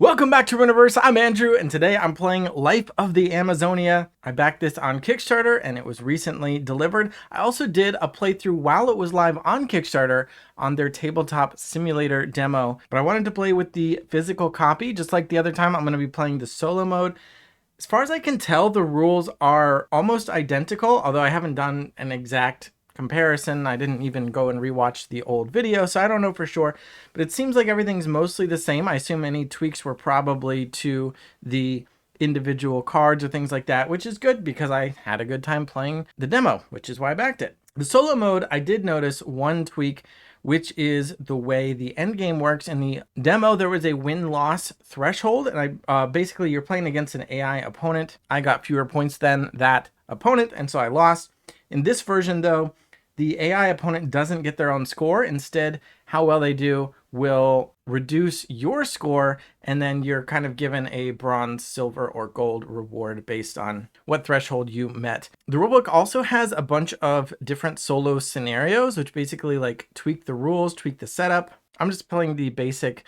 Welcome back to Runiverse. I'm Andrew, and today I'm playing Life of the Amazonia. I backed this on Kickstarter, and it was recently delivered. I also did a playthrough while it was live on Kickstarter on their tabletop simulator demo, but I wanted to play with the physical copy. Just like the other time, I'm going to be playing the solo mode. As far as I can tell, the rules are almost identical, although I haven't done an exact comparison. I didn't even go and rewatch the old video, so I don't know for sure, but it seems like everything's mostly the same. I assume any tweaks were probably to the individual cards or things like that, which is good because I had a good time playing the demo, which is why I backed it. The solo mode, I did notice one tweak, which is the way the end game works. In the demo, there was a win-loss threshold, and basically you're playing against an AI opponent. I got fewer points than that opponent, and so I lost. In this version, though, the AI opponent doesn't get their own score. Instead, how well they do will reduce your score, and then you're kind of given a bronze, silver, or gold reward based on what threshold you met. The rulebook also has a bunch of different solo scenarios, which basically like tweak the rules, tweak the setup. I'm just playing the basic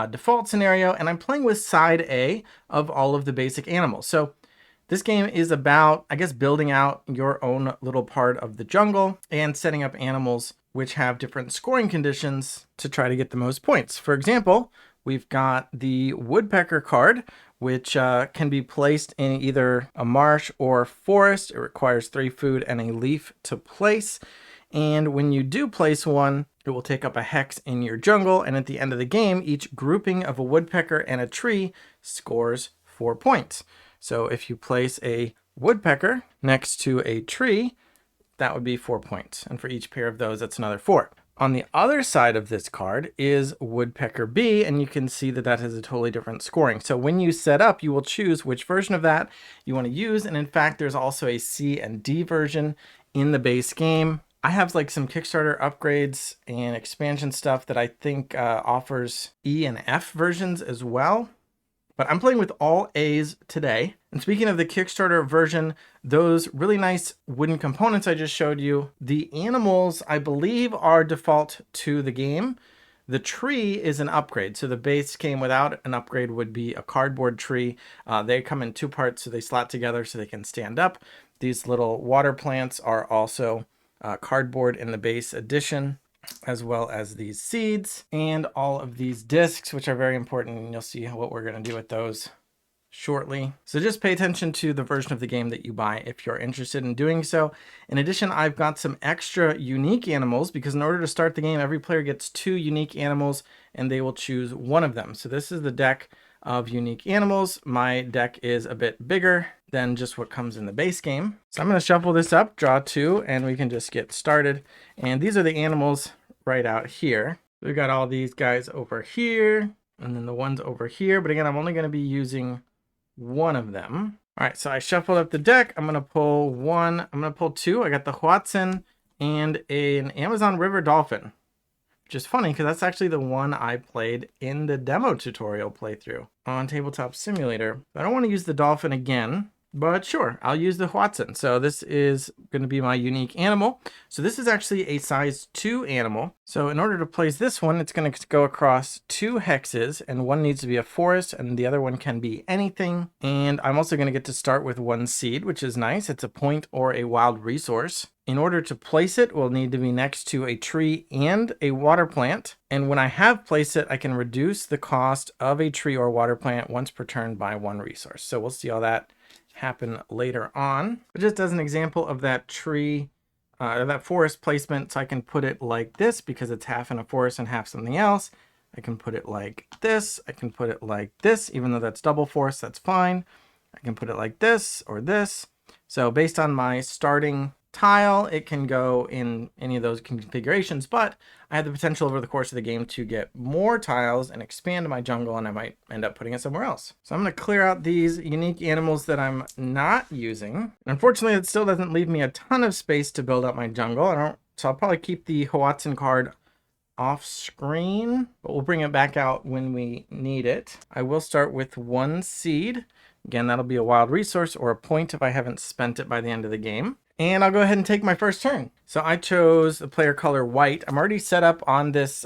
default scenario, and I'm playing with side A of all of the basic animals. So this game is about, I guess, building out your own little part of the jungle and setting up animals which have different scoring conditions to try to get the most points. For example, we've got the woodpecker card, which can be placed in either a marsh or forest. It requires 3 food and a leaf to place. And when you do place one, it will take up a hex in your jungle. And at the end of the game, each grouping of a woodpecker and a tree scores 4 points. So if you place a woodpecker next to a tree, that would be 4 points. And for each pair of those, that's another 4. On the other side of this card is Woodpecker B, and you can see that that has a totally different scoring. So when you set up, you will choose which version of that you want to use. And in fact, there's also a C and D version in the base game. I have like some Kickstarter upgrades and expansion stuff that I think offers E and F versions as well. But I'm playing with all A's today. And speaking of the Kickstarter version, those really nice wooden components I just showed you, the animals, I believe, are default to the game. The tree is an upgrade. So the base came without an upgrade would be a cardboard tree. They come in 2 parts, so they slot together so they can stand up. These little water plants are also cardboard in the base edition, as well as these seeds and all of these discs, which are very important, and you'll see what we're going to do with those shortly. So just pay attention to the version of the game that you buy if you're interested in doing so. In addition, I've got some extra unique animals because in order to start the game, every player gets 2 unique animals and they will choose one of them. So this is the deck of unique animals. My deck is a bit bigger than just what comes in the base game. So I'm going to shuffle this up, draw 2, and we can just get started. And these are the animals right out here. We've got all these guys over here, and then the ones over here. But again, I'm only going to be using one of them. All right, so I shuffled up the deck. I'm going to pull 1. I'm going to pull 2. I got the Hoatzin and an Amazon River Dolphin, which is funny because that's actually the one I played in the demo tutorial playthrough on Tabletop Simulator. I don't want to use the dolphin again, but sure, I'll use the Hoatzin. So this is going to be my unique animal. So this is actually a size 2 animal. So in order to place this one, it's going to go across 2 hexes, and one needs to be a forest and the other one can be anything. And I'm also going to get to start with 1 seed, which is nice. It's a point or a wild resource. In order to place it, we'll need to be next to a tree and a water plant. And when I have placed it, I can reduce the cost of a tree or water plant once per turn by 1 resource. So we'll see all that happen later on. But just as an example of that tree, that forest placement, so I can put it like this because it's half in a forest and half something else. I can put it like this. I can put it like this, even though that's double forest, that's fine. I can put it like this or this. So based on my starting tile, it can go in any of those configurations, but I have the potential over the course of the game to get more tiles and expand my jungle, and I might end up putting it somewhere else. So I'm going to clear out these unique animals that I'm not using. Unfortunately, it still doesn't leave me a ton of space to build up my jungle. So I'll probably keep the Hoatzin card off screen, but we'll bring it back out when we need it. I will start with 1 seed. Again, that'll be a wild resource or a point if I haven't spent it by the end of the game. And I'll go ahead and take my first turn. So I chose the player color white. I'm already set up on this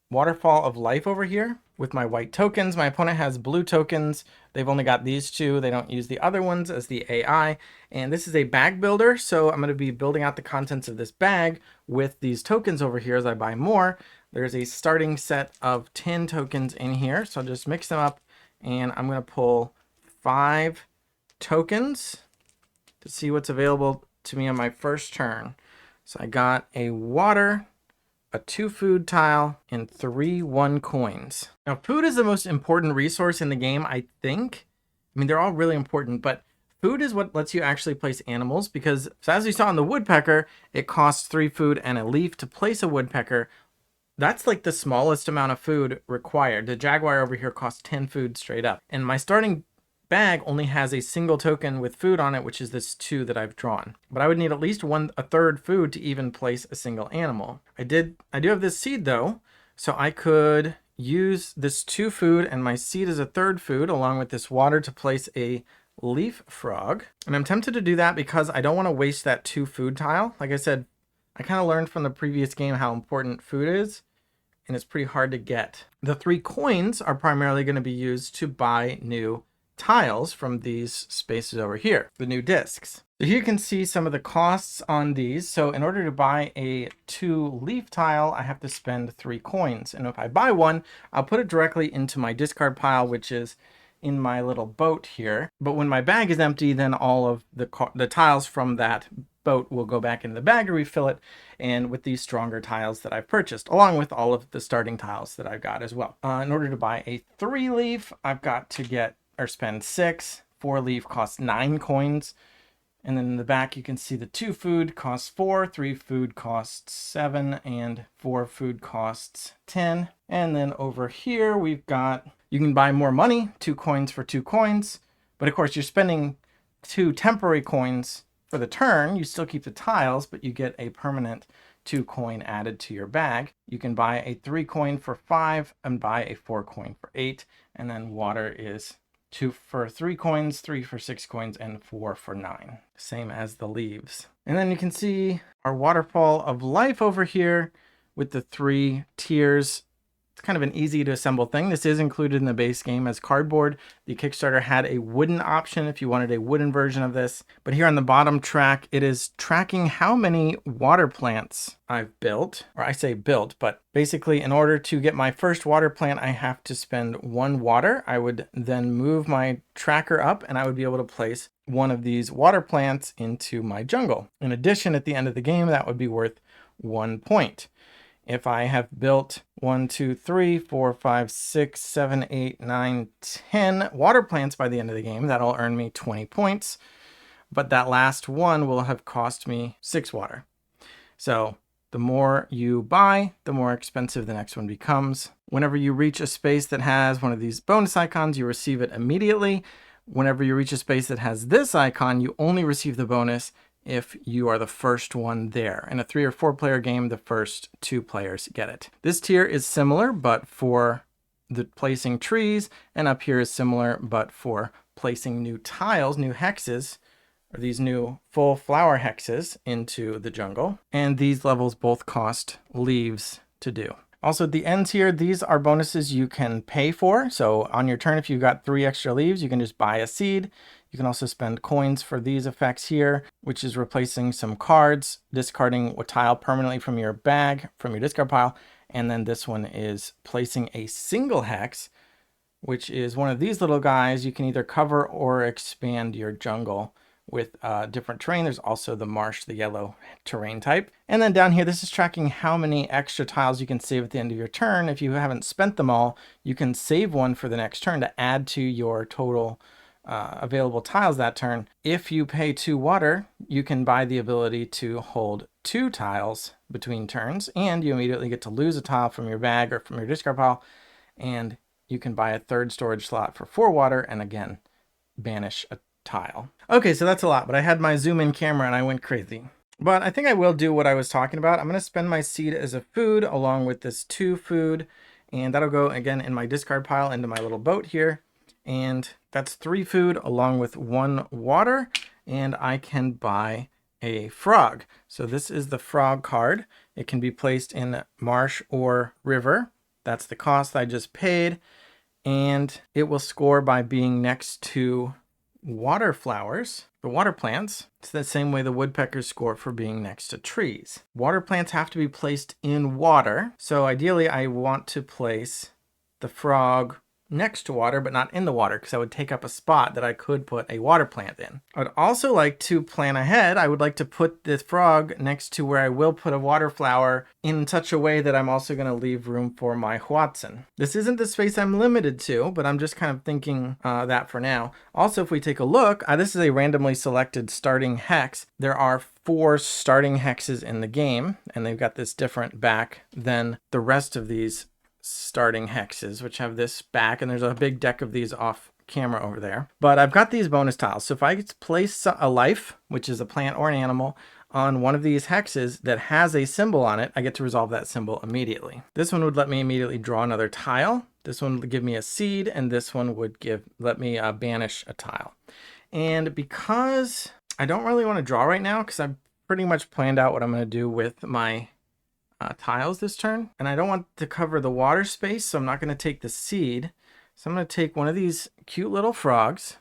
waterfall of life over here. with my white tokens. My opponent has blue tokens. They've only got these two. They don't use the other ones as the AI. And this is a bag builder. So I'm going to be building out the contents of this bag with these tokens over here as I buy more. There's a starting set of 10 tokens in here. So I'll just mix them up and I'm going to pull 5 tokens to see what's available to me on my first turn. So I got a water, a 2 food tile, and 3 1 coins. Now, food is the most important resource in the game, I think. I mean, they're all really important, but food is what lets you actually place animals because, so as you saw in the woodpecker, it costs 3 food and a leaf to place a woodpecker. That's like the smallest amount of food required. The jaguar over here costs 10 food straight up. And my starting bag only has a single token with food on it, which is this 2 that I've drawn. But I would need at least a third food to even place a single animal. I do have this seed though, so I could use this 2 food and my seed as a third food along with this water to place a leaf frog. And I'm tempted to do that because I don't want to waste that 2 food tile. Like I said, I kind of learned from the previous game how important food is, and it's pretty hard to get. The 3 coins are primarily going to be used to buy new tiles from these spaces over here, the new discs. So here you can see some of the costs on these. So in order to buy a 2 leaf tile, I have to spend 3 coins. And if I buy one, I'll put it directly into my discard pile, which is in my little boat here. But when my bag is empty, then all of the tiles from that boat will go back into the bag to refill it, and with these stronger tiles that I've purchased, along with all of the starting tiles that I've got as well. In order to buy a 3 leaf, I've got to spend 6. 4 leaf costs 9 coins. And then in the back, you can see the 2 food costs 4, 3 food costs 7, and 4 food costs 10. And then over here, we've got, you can buy more money, 2 coins for 2 coins. But of course, you're spending 2 temporary coins for the turn. You still keep the tiles, but you get a permanent 2 coin added to your bag. You can buy a 3 coin for 5 and buy a 4 coin for 8. And then water is 2 for 3 coins, 3 for 6 coins, and 4 for 9. Same as the leaves. And then you can see our waterfall of life over here with the 3 tiers. It's kind of an easy to assemble thing. This is included in the base game as cardboard. The Kickstarter had a wooden option if you wanted a wooden version of this. But here on the bottom track, it is tracking how many water plants I've built. Or I say built, but basically in order to get my first water plant, I have to spend 1 water. I would then move my tracker up and I would be able to place one of these water plants into my jungle. In addition, at the end of the game, that would be worth 1 point. If I have built 1, 2, 3, 4, 5, 6, 7, 8, 9, 10 water plants by the end of the game, that'll earn me 20 points. But that last one will have cost me 6 water. So the more you buy, the more expensive the next one becomes. Whenever you reach a space that has one of these bonus icons, you receive it immediately. Whenever you reach a space that has this icon, you only receive the bonus if you are the first one there. In a 3 or 4 player game, the first 2 players get it. This tier is similar, but for the placing trees, and up here is similar, but for placing new tiles, new hexes, or these new full flower hexes into the jungle. And these levels both cost leaves to do. Also at the ends here, these are bonuses you can pay for. So on your turn, if you've got 3 extra leaves, you can just buy a seed. You can also spend coins for these effects here, which is replacing some cards, discarding a tile permanently from your bag, from your discard pile. And then this one is placing a single hex, which is one of these little guys. You can either cover or expand your jungle with different terrain. There's also the marsh, the yellow terrain type. And then down here, this is tracking how many extra tiles you can save at the end of your turn. If you haven't spent them all, you can save one for the next turn to add to your total available tiles that turn. If you pay 2 water, you can buy the ability to hold 2 tiles between turns, and you immediately get to lose a tile from your bag or from your discard pile, and you can buy a 3rd storage slot for 4 water, and again, banish a tile. Okay, so that's a lot, but I had my zoom in camera and I went crazy. But I think I will do what I was talking about. I'm going to spend my seed as a food along with this 2 food, and that'll go again in my discard pile into my little boat here. And that's 3 food along with 1 water, and I can buy a frog. So this is the frog card. It can be placed in marsh or river. That's the cost I just paid. And it will score by being next to water flowers, the water plants. It's the same way the woodpeckers score for being next to trees. Water plants have to be placed in water. So ideally I want to place the frog next to water, but not in the water, because that would take up a spot that I could put a water plant in. I'd also like to plan ahead. I would like to put this frog next to where I will put a water flower in such a way that I'm also going to leave room for my Huatzin. This isn't the space I'm limited to, but I'm just kind of thinking that for now. Also, if we take a look, this is a randomly selected starting hex. There are 4 starting hexes in the game, and they've got this different back than the rest of these starting hexes, which have this back, and there's a big deck of these off camera over there. But I've got these bonus tiles. So if I place a life, which is a plant or an animal, on one of these hexes that has a symbol on it, I get to resolve that symbol immediately. This one would let me immediately draw another tile. This one would give me a seed, and this one would let me banish a tile. And because I don't really want to draw right now, because I've pretty much planned out what I'm going to do with my tiles this turn, and I don't want to cover the water space, so I'm not going to take the seed. So I'm going to take one of these cute little frogs,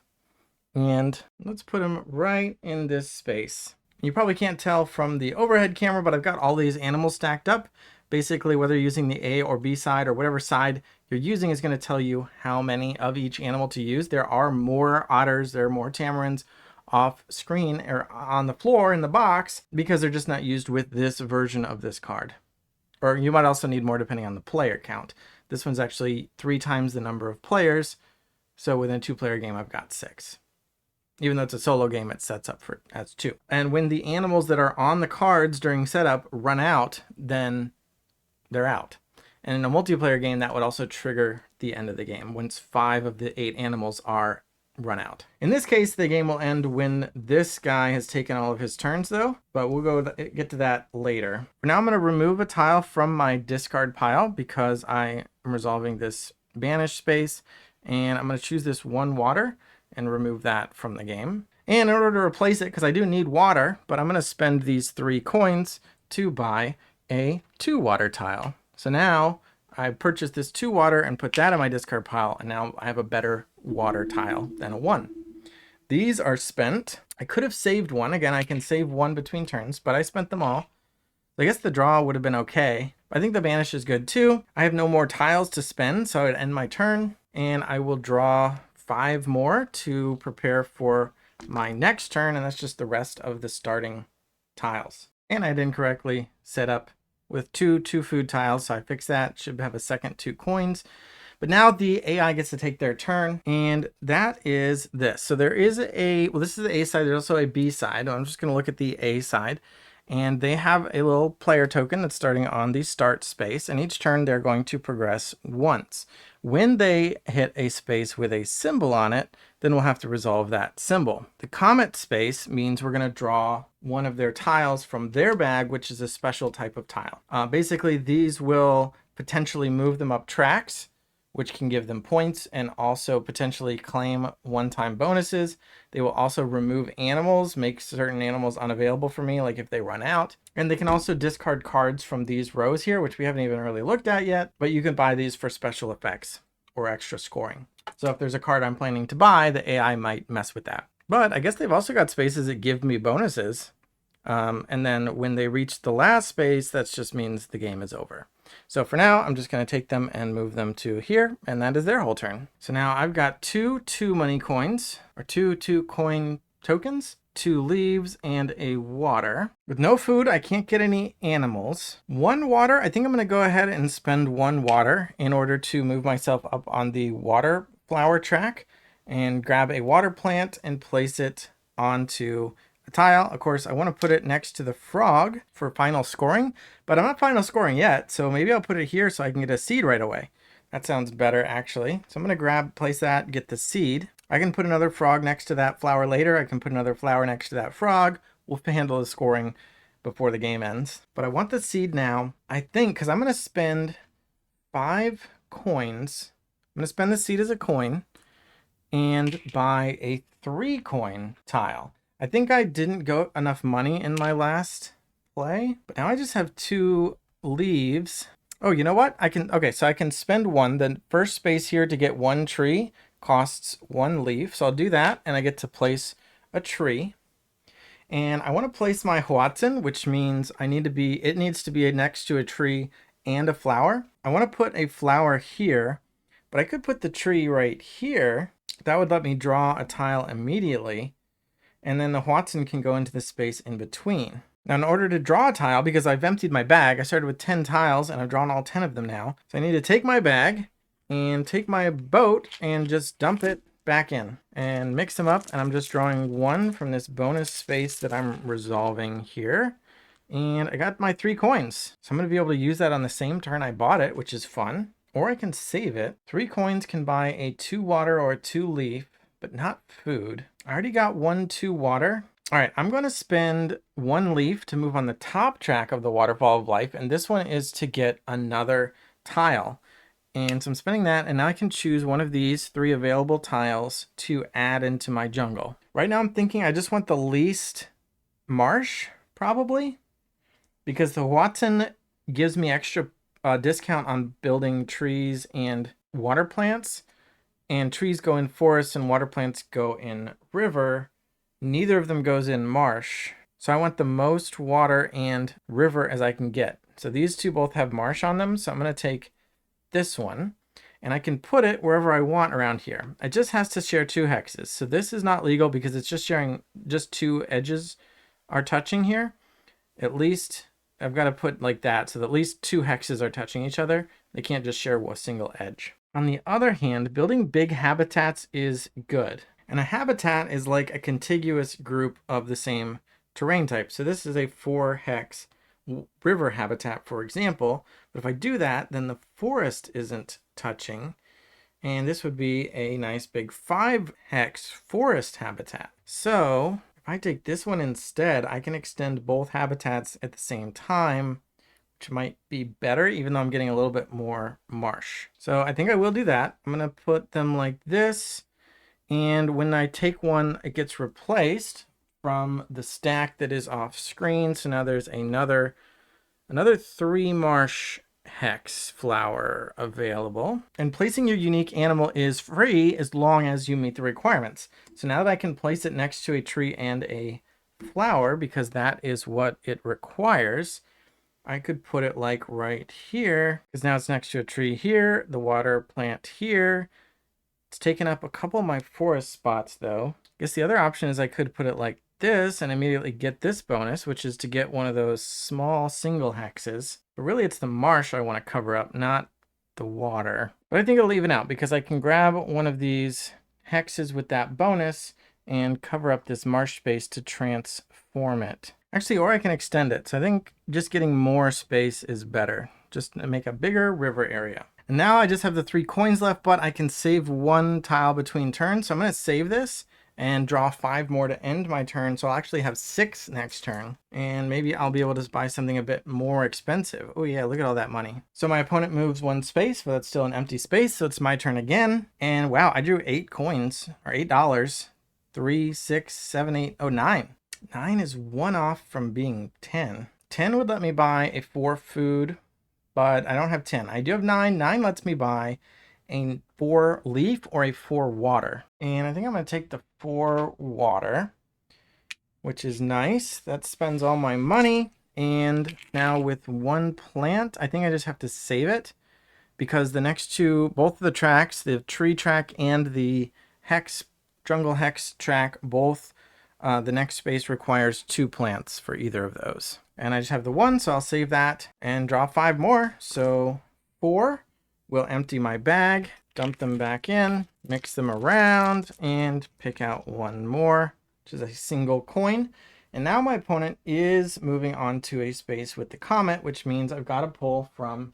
and let's put him right in this space. You probably can't tell from the overhead camera, but I've got all these animals stacked up. Basically, whether you're using the A or B side or whatever side you're using is going to tell you how many of each animal to use. There are more otters, there are more tamarins off screen or on the floor in the box because they're just not used with this version of this card. Or you might also need more depending on the player count. This one's actually 3 times the number of players. So within a 2-player game, I've got 6. Even though it's a solo game, it sets up for as 2. And when the animals that are on the cards during setup run out, then they're out. And in a multiplayer game, that would also trigger the end of the game once 5 of the 8 animals are run out. In this case, the game will end when this guy has taken all of his turns though, but we'll get to that later. For now, I'm going to remove a tile from my discard pile because I am resolving this banish space, and I'm going to choose this 1 water and remove that from the game. And in order to replace it, because I do need water, but I'm going to spend these 3 coins to buy a 2 water tile. So now I purchased this 2 water and put that in my discard pile, and now I have a better water tile than a 1. These are spent. I could have saved 1. Again, I can save 1 between turns, but I spent them all. I guess the draw would have been okay. I think the banish is good too. I have no more tiles to spend, so I would end my turn, and I will draw 5 more to prepare for my next turn, and that's just the rest of the starting tiles. And I didn't correctly set up with 2 food tiles, so I fixed that. Should have a second 2 coins. But now the AI gets to take their turn, and that is this. So there is this is the A side, there's also a B side. I'm just going to look at the A side, and they have a little player token that's starting on the start space, and each turn they're going to progress once. When they hit a space with a symbol on it, then we'll have to resolve that symbol. The comet space means we're going to draw one of their tiles from their bag, which is a special type of tile. Basically, these will potentially move them up tracks, which can give them points and also potentially claim one-time bonuses. They will also remove animals, make certain animals unavailable for me, like if they run out. And they can also discard cards from these rows here, which we haven't even really looked at yet, but you can buy these for special effects or extra scoring. So if there's a card I'm planning to buy, the AI might mess with that. But I guess they've also got spaces that give me bonuses. And then when they reach the last space, that just means the game is over. So for now, I'm just going to take them and move them to here, and that is their whole turn. So now I've got 2 money coins, or 2 coin tokens, 2 leaves, and a water. With no food, I can't get any animals. 1 water, I think I'm going to go ahead and spend 1 water in order to move myself up on the water flower track and grab a water plant and place it onto a tile. Of course, I want to put it next to the frog for final scoring, but I'm not final scoring yet, so maybe I'll put it here so I can get a seed right away. That sounds better, actually. So I'm going to place that, get the seed. I can put another frog next to that flower later. I can put another flower next to that frog. We'll handle the scoring before the game ends. But I want the seed now, I think, because I'm going to spend 5 coins. I'm going to spend the seed as a coin and buy a 3 coin tile. I think I didn't go enough money in my last play, but now I just have 2 leaves Oh, you know what? Okay, so I can spend one. The first space here to get one tree costs one leaf. So I'll do that and I get to place a tree. And I want to place my Hoatzin, which means it needs to be next to a tree and a flower. I want to put a flower here, but I could put the tree right here. That would let me draw a tile immediately. And then the Hoatzin can go into the space in between. Now, in order to draw a tile, because I've emptied my bag, I started with 10 tiles and I've drawn all 10 of them now. So I need to take my bag and take my boat and just dump it back in and mix them up. And I'm just drawing one from this bonus space that I'm resolving here. And I got my 3 coins. So I'm going to be able to use that on the same turn I bought it, which is fun. Or I can save it. 3 coins can buy a 2 water or a 2 leaf, but not food. I already got 1 2 water. All right, I'm going to spend 1 leaf to move on the top track of the Waterfall of Life, and this one is to get another tile. And so I'm spending that, and now I can choose one of these 3 available tiles to add into my jungle. Right now I'm thinking I just want the least marsh, probably, because the Hoatzin gives me extra discount on building trees and water plants. And trees go in forest and water plants go in river. Neither of them goes in marsh. So I want the most water and river as I can get. So these 2 both have marsh on them. So I'm going to take this one and I can put it wherever I want around here. It just has to share 2 hexes. So this is not legal because it's just sharing, just 2 edges are touching here. At least I've got to put like that so that at least 2 hexes are touching each other. They can't just share a single edge. On the other hand, building big habitats is good. And a habitat is like a contiguous group of the same terrain type. So this is a 4 hex river habitat, for example. But if I do that, then the forest isn't touching. And this would be a nice big 5 hex forest habitat. So if I take this one instead, I can extend both habitats at the same time, which might be better, even though I'm getting a little bit more marsh. So I think I will do that. I'm going to put them like this. And when I take one, it gets replaced from the stack that is off screen. So now there's another 3 marsh hex flower available. And placing your unique animal is free as long as you meet the requirements. So now that I can place it next to a tree and a flower, because that is what it requires, I could put it like right here, because now it's next to a tree here, the water plant here. It's taken up a couple of my forest spots though. I guess the other option is I could put it like this and immediately get this bonus, which is to get one of those small single hexes. But really it's the marsh I want to cover up, not the water. But I think I'll even out because I can grab one of these hexes with that bonus and cover up this marsh space to transform it. Actually, or I can extend it. So I think just getting more space is better. Just to make a bigger river area. And now I just have the 3 coins left, but I can save 1 tile between turns. So I'm going to save this and draw 5 more to end my turn. So I'll actually have 6 next turn. And maybe I'll be able to buy something a bit more expensive. Oh yeah, look at all that money. So my opponent moves 1 space, but that's still an empty space. So it's my turn again. And wow, I drew 8 coins, or $8. 3, 6, 7, 8, oh, 9. 9 is 1 off from being 10. 10 would let me buy a 4 food, but I don't have 10. I do have 9. 9 lets me buy a 4 leaf or a 4 water. And I think I'm going to take the 4 water, which is nice. That spends all my money. And now with 1 plant, I think I just have to save it because the next 2, both of the tracks, the tree track and the jungle hex track, both the next space requires 2 plants for either of those. And I just have the 1, so I'll save that and draw 5 more. So 4 will empty my bag, dump them back in, mix them around, and pick out 1 more, which is a single coin. And now my opponent is moving on to a space with the comet, which means I've got to pull from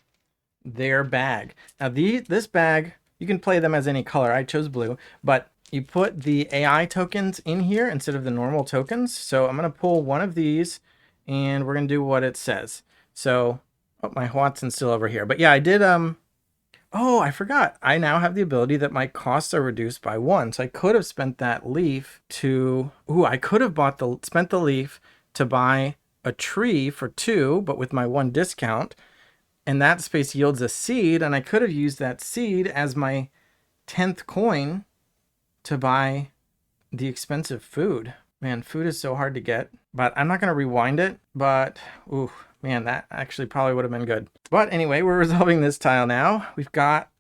their bag. Now this bag, you can play them as any color. I chose blue, but you put the AI tokens in here instead of the normal tokens. So I'm going to pull one of these and we're going to do what it says. So, oh, my Hoatzin's still over here. But yeah, I did, oh, I forgot. I now have the ability that my costs are reduced by 1. So I could have spent that leaf to, I could have spent the leaf to buy a tree for 2, but with my 1 discount. and that space yields a seed, and I could have used that seed as my 10th coin to buy the expensive food. Man, food is so hard to get, but I'm not going to rewind it, but ooh, man, that actually probably would have been good. But anyway, we're resolving this tile now. We've got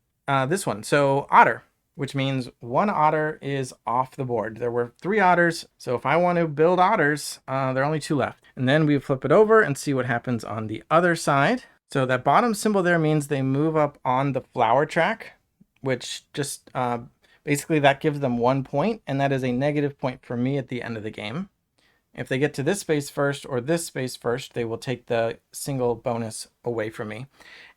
this one. So otter, which means one otter is off the board. There were 3 otters, so if I want to build otters, there are only 2 left. And then we flip it over and see what happens on the other side. So that bottom symbol there means they move up on the flower track, which just basically that gives them 1 point, and that is a negative point for me at the end of the game. If they get to this space first or this space first, they will take the single bonus away from me.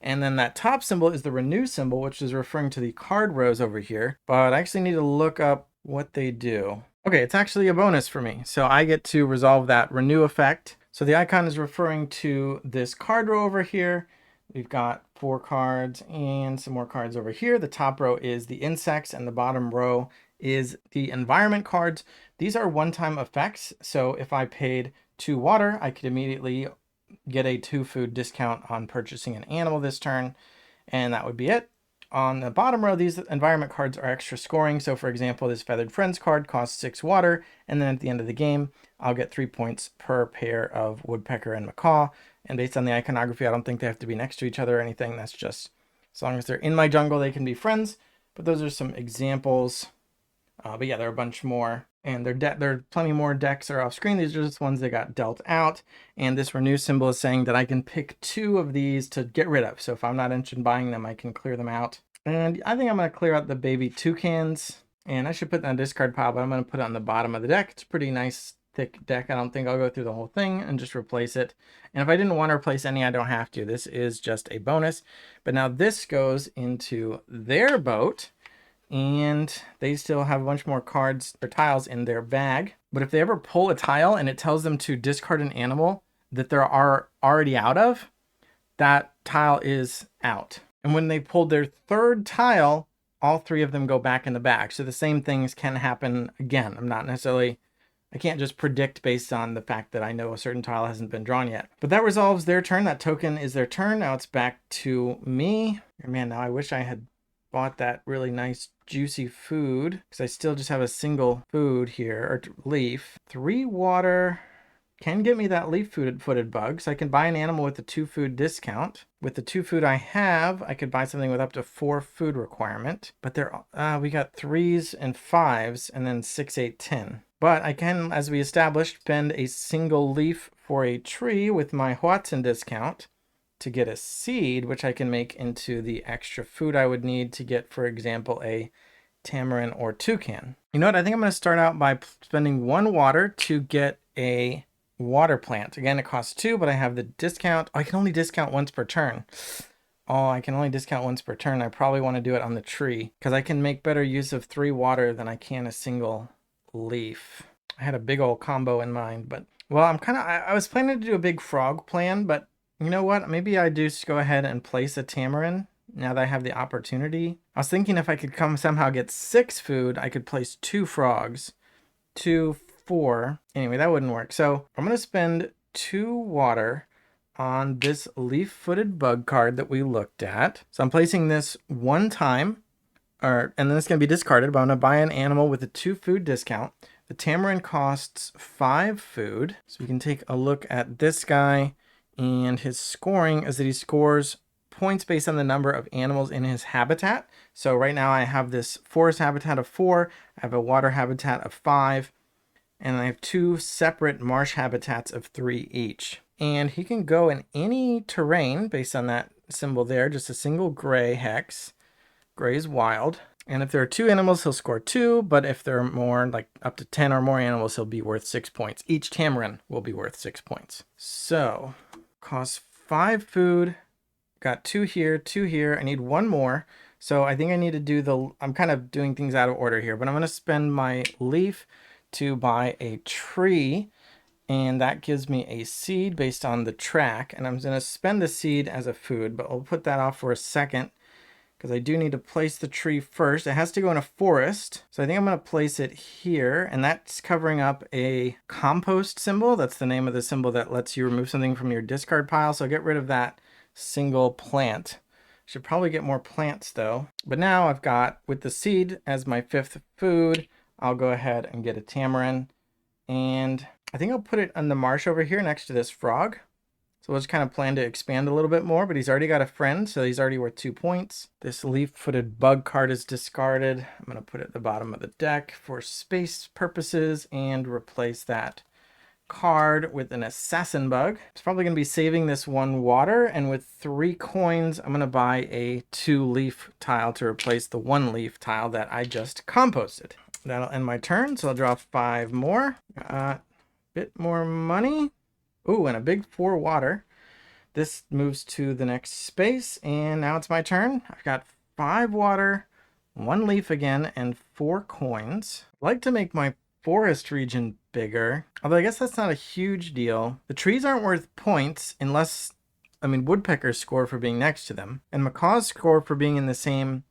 And then that top symbol is the renew symbol, which is referring to the card rows over here. But I actually need to look up what they do. Okay, it's actually a bonus for me. So I get to resolve that renew effect. So the icon is referring to this card row over here. We've got 4 cards and some more cards over here. The top row is the insects and the bottom row is the environment cards. These are one-time effects. So if I paid 2 water, I could immediately get a 2 food discount on purchasing an animal this turn, and that would be it. On the bottom row, these environment cards are extra scoring. So for example, this Feathered Friends card costs 6 water, and then at the end of the game, I'll get 3 points per pair of woodpecker and macaw. And based on the iconography, I don't think they have to be next to each other or anything. That's just, as long as they're in my jungle, they can be friends. But those are some examples. But yeah, there are a bunch more. And there are plenty more decks that are off screen. These are just ones that got dealt out. And this renew symbol is saying that I can pick 2 of these to get rid of. So if I'm not interested in buying them, I can clear them out. And I think I'm going to clear out the baby toucans. And I should put that in the discard pile, but I'm going to put it on the bottom of the deck. It's a pretty nice thick deck. I don't think I'll go through the whole thing and just replace it. And if I didn't want to replace any, I don't have to. This is just a bonus. But now this goes into their boat. And they still have a bunch more cards or tiles in their bag. But if they ever pull a tile and it tells them to discard an animal that they are already out of, that tile is out. And when they pulled their 3rd tile, all 3 of them go back in the bag. So the same things can happen again. I can't just predict based on the fact that I know a certain tile hasn't been drawn yet. But that resolves their turn. That token is their turn. Now it's back to me. Man, now I wish I had bought that really nice juicy food, because I still just have a single food here, or leaf. 3 water can get me that leaf-footed bug, so I can buy an animal with a 2 food discount. With the 2 food I have, I could buy something with up to 4 food requirement. But we got 3s and 5s, and then 6, 8, 10. But I can, as we established, spend a single leaf for a tree with my Watson discount to get a seed, which I can make into the extra food I would need to get, for example, a tamarin or toucan. You know what? I think I'm going to start out by spending 1 water to get a water plant. Again, it costs 2, but I have the discount. I can only discount once per turn. Oh, I can only discount once per turn. I probably want to do it on the tree because I can make better use of 3 water than I can a single leaf. I had a big old combo in mind, but well, I was planning to do a big frog plan, but you know what? Maybe I do just go ahead and place a tamarin now that I have the opportunity. I was thinking if I could somehow get 6 food, I could place 2 frogs. 2, 4. Anyway, that wouldn't work. So I'm going to spend 2 water on this leaf-footed bug card that we looked at. So I'm placing this 1 time, and then it's going to be discarded, but I'm going to buy an animal with a 2 food discount. The tamarin costs 5 food. So we can take a look at this guy, and his scoring is that he scores points based on the number of animals in his habitat. So right now I have this forest habitat of 4, I have a water habitat of 5, and I have 2 separate marsh habitats of 3 each. And he can go in any terrain based on that symbol there, just a single gray hex. Gray is wild. And if there are 2 animals, he'll score 2, but if there are more, like up to 10 or more animals, he'll be worth 6 points. Each tamarin will be worth 6 points. So, costs 5 food, got 2 here, 2 here, I need 1 more. So I think I need to I'm kind of doing things out of order here, but I'm going to spend my leaf to buy a tree, and that gives me a seed based on the track, and I'm going to spend the seed as a food, but I'll put that off for a second because I do need to place the tree first. It has to go in a forest, so I think I'm going to place it here, and that's covering up a compost symbol. That's the name of the symbol that lets you remove something from your discard pile, so get rid of that single plant. Should probably get more plants though. But now I've got, with the seed as my 5th food, I'll go ahead and get a tamarin. And I think I'll put it on the marsh over here next to this frog. So we'll just kind of plan to expand a little bit more, but he's already got a friend, so he's already worth 2 points. This leaf-footed bug card is discarded. I'm going to put it at the bottom of the deck for space purposes and replace that card with an assassin bug. It's probably going to be saving this 1 water, and with 3 coins, I'm going to buy a 2 leaf tile to replace the 1 leaf tile that I just composted. That'll end my turn, so I'll draw 5 more. Got a bit more money. Ooh, and a big 4 water. This moves to the next space, and now it's my turn. I've got 5 water, 1 leaf again, and 4 coins. I'd like to make my forest region bigger, although I guess that's not a huge deal. The trees aren't worth points unless, I mean, woodpeckers score for being next to them, and macaws score for being in the same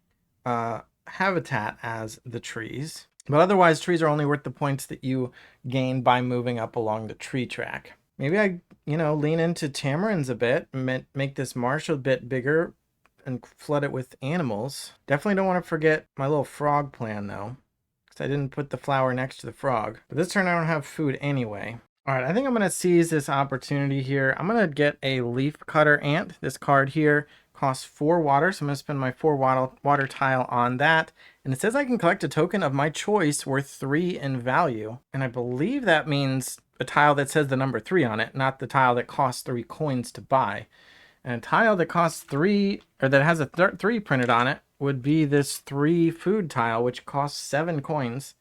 habitat as the trees. But otherwise, trees are only worth the points that you gain by moving up along the tree track. Maybe I, lean into tamarins a bit and make this marsh a bit bigger and flood it with animals. Definitely don't want to forget my little frog plan, though, because I didn't put the flower next to the frog. But this turn, I don't have food anyway. All right, I think I'm going to seize this opportunity here. I'm going to get a leaf cutter ant. This card here costs 4 water, so I'm going to spend my 4 water tile on that. And it says I can collect a token of my choice worth 3 in value. And I believe that means a tile that says the number 3 on it, not the tile that costs 3 coins to buy. And a tile that costs 3, or that has a 3 printed on it, would be this 3 food tile, which costs 7 coins.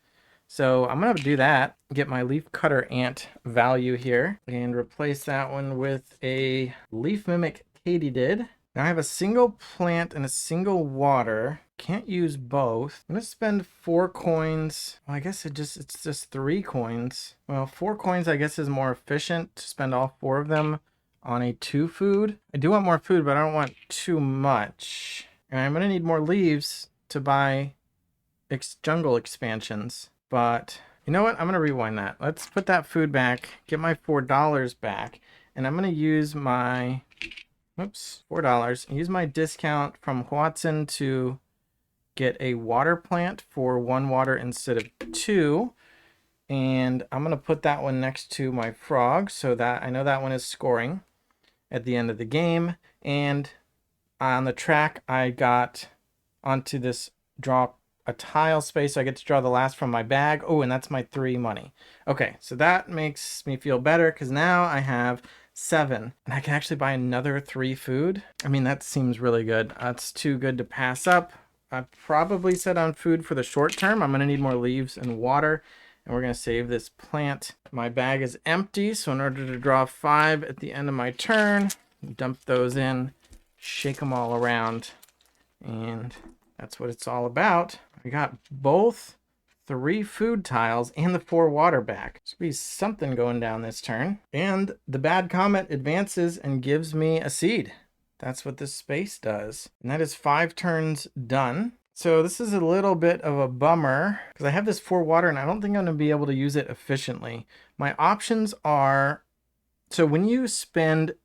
So I'm going to do that, get my leaf cutter ant value here, and replace that one with a leaf mimic katydid. Now I have a single plant and a single water. Can't use both. I'm going to spend 4 coins. Well, I guess it's just 3 coins. Well, 4 coins I guess is more efficient to spend all 4 of them on a 2 food. I do want more food, but I don't want too much. And I'm going to need more leaves to buy jungle expansions. But you know what? I'm going to rewind that. Let's put that food back, get my $4 back, and I'm going to use my, $4, use my discount from Watson to get a water plant for 1 water instead of 2. And I'm going to put that one next to my frog so that I know that one is scoring at the end of the game. And on the track, I got onto this draw a tile space, so I get to draw the last from my bag. Oh, and that's my 3 money. Okay, so that makes me feel better because now I have 7 and I can actually buy another 3 food. I mean, that seems really good. That's too good to pass up. I probably set on food for the short term. I'm going to need more leaves and water, and we're going to save this plant. My bag is empty, so in order to draw 5 at the end of my turn, dump those in, shake them all around, and that's what it's all about. We got both 3 food tiles and the 4 water back. There's be something going down this turn. And the bad comet advances and gives me a seed. That's what this space does. And that is 5 turns done. So this is a little bit of a bummer because I have this 4 water and I don't think I'm going to be able to use it efficiently. My options are, so when you spend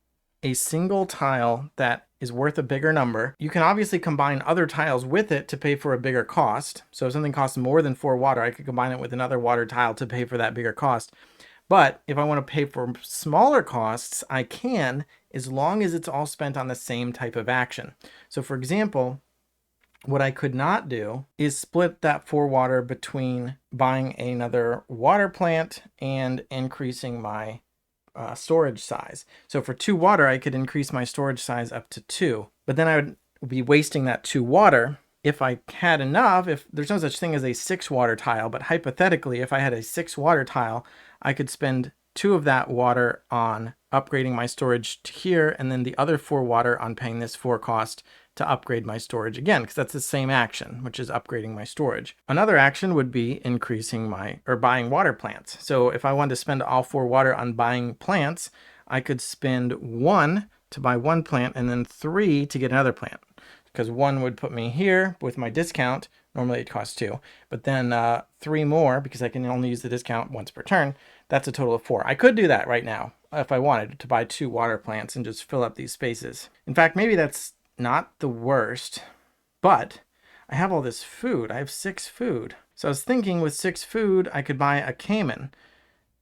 a single tile that is worth a bigger number, you can obviously combine other tiles with it to pay for a bigger cost. So if something costs more than 4 water, I could combine it with another water tile to pay for that bigger cost. But if I want to pay for smaller costs, I can, as long as it's all spent on the same type of action. So for example, what I could not do is split that 4 water between buying another water plant and increasing my storage size. So for 2 water, I could increase my storage size up to 2, but then I would be wasting that 2 water. If I had enough, if there's no such thing as a 6 water tile, but hypothetically, if I had a 6 water tile, I could spend 2 of that water on upgrading my storage to here, and then the other 4 water on paying this 4 cost to upgrade my storage again, because that's the same action, which is upgrading my storage. Another action would be increasing buying water plants. So if I wanted to spend all 4 water on buying plants, I could spend 1 to buy 1 plant and then 3 to get another plant, because 1 would put me here with my discount. Normally it costs 2, but then 3 more because I can only use the discount once per turn. That's a total of 4. I could do that right now if I wanted to buy 2 water plants and just fill up these spaces. In fact, maybe that's not the worst, but I have all this food. I have 6 food. So I was thinking with 6 food, I could buy a caiman,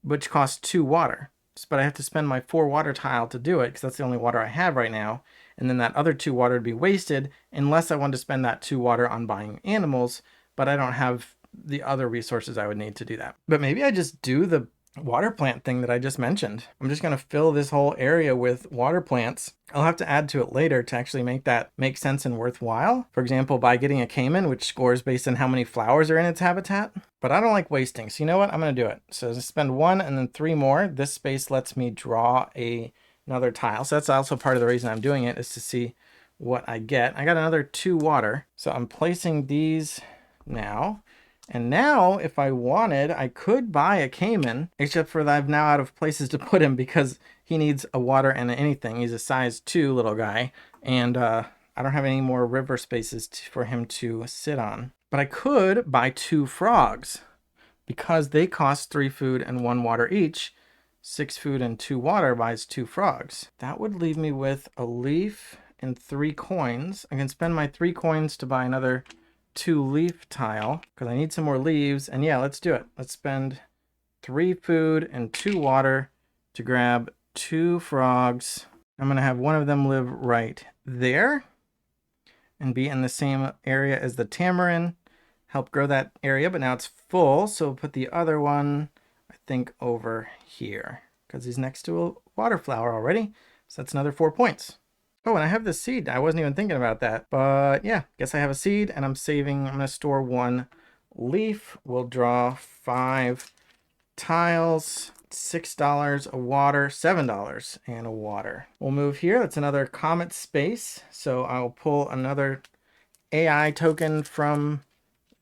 which costs 2 water. But I have to spend my 4 water tile to do it because that's the only water I have right now. And then that other 2 water would be wasted unless I wanted to spend that 2 water on buying animals, but I don't have the other resources I would need to do that. But maybe I just do the water plant thing that I just mentioned. I'm just going to fill this whole area with water plants. I'll have to add to it later to actually make that make sense and worthwhile. For example, by getting a caiman, which scores based on how many flowers are in its habitat. But I don't like wasting. So you know what? I'm going to do it. So I spend 1 and then 3 more. This space lets me draw another tile. So that's also part of the reason I'm doing it, is to see what I get. I got another 2 water. So I'm placing these now. And now, if I wanted, I could buy a caiman, except for that I'm now out of places to put him because he needs a water and anything. He's a size 2 little guy, and I don't have any more river spaces for him to sit on. But I could buy 2 frogs because they cost 3 food and 1 water each. 6 food and 2 water buys 2 frogs. That would leave me with a leaf and 3 coins. I can spend my 3 coins to buy another 2 leaf tile because I need some more leaves. And yeah, let's do it. Let's spend 3 food and 2 water to grab 2 frogs. I'm gonna have one of them live right there and be in the same area as the tamarin. Help grow that area, but now it's full, so we'll put the other one, I think, over here because he's next to a water flower already. So that's another 4 points. Oh, and I have the seed. I wasn't even thinking about that. But yeah, guess I have a seed and I'm saving. I'm going to store 1 leaf. We'll draw 5 tiles, $6 a water, $7 and a water. We'll move here. That's another comet space. So I'll pull another AI token from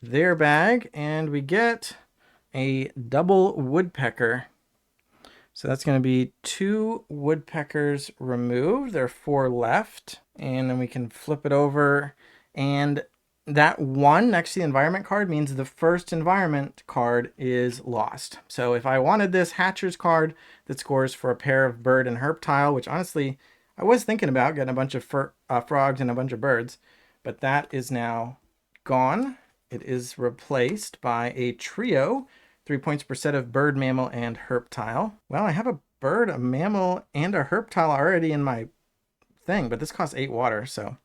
their bag and we get a double woodpecker. So that's going to be 2 woodpeckers removed. There are 4 left. And then we can flip it over. And that 1 next to the environment card means the first environment card is lost. So if I wanted this Hatcher's card that scores for a pair of bird and herb tile, which honestly I was thinking about getting a bunch of frogs and a bunch of birds, but that is now gone. It is replaced by a trio. 3 points per set of bird, mammal, and herp tile. Well, I have a bird, a mammal, and a herp tile already in my thing, but this costs 8 water, so.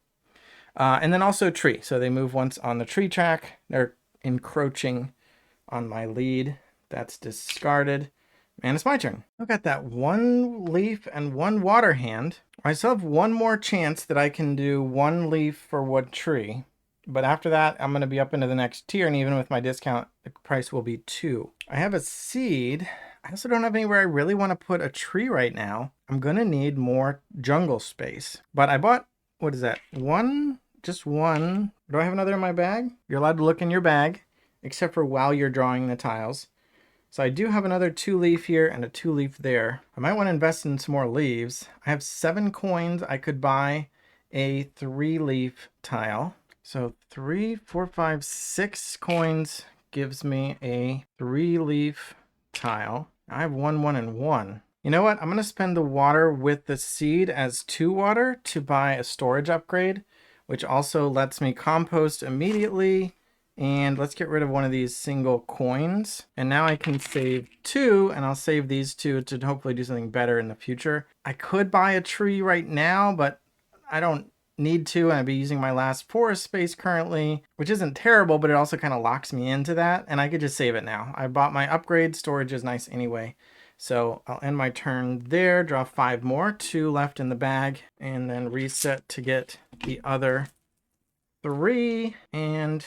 And then also tree. So they move once on the tree track. They're encroaching on my lead. That's discarded. And it's my turn. Look at that, 1 leaf and 1 water hand. I still have 1 more chance that I can do 1 leaf for 1 tree. But after that, I'm going to be up into the next tier, and even with my discount, the price will be 2. I have a seed. I also don't have anywhere I really want to put a tree right now. I'm going to need more jungle space. But I bought, what is that? 1? Just 1. Do I have another in my bag? You're allowed to look in your bag, except for while you're drawing the tiles. So I do have another 2 leaf here and a 2 leaf there. I might want to invest in some more leaves. I have 7 coins. I could buy a 3 leaf tile. So 3, 4, 5, 6 coins gives me a 3 leaf tile. I have 1, 1, and 1. You know what? I'm going to spend the water with the seed as 2 water to buy a storage upgrade, which also lets me compost immediately. And let's get rid of one of these single coins. And now I can save 2, and I'll save these 2 to hopefully do something better in the future. I could buy a tree right now, but I don't need to, and I'd be using my last forest space currently, which isn't terrible, but it also kind of locks me into that, and I could just save it now. I bought my upgrade. Storage is nice anyway. So I'll end my turn there, draw 5 more, 2 left in the bag, and then reset to get the other 3, and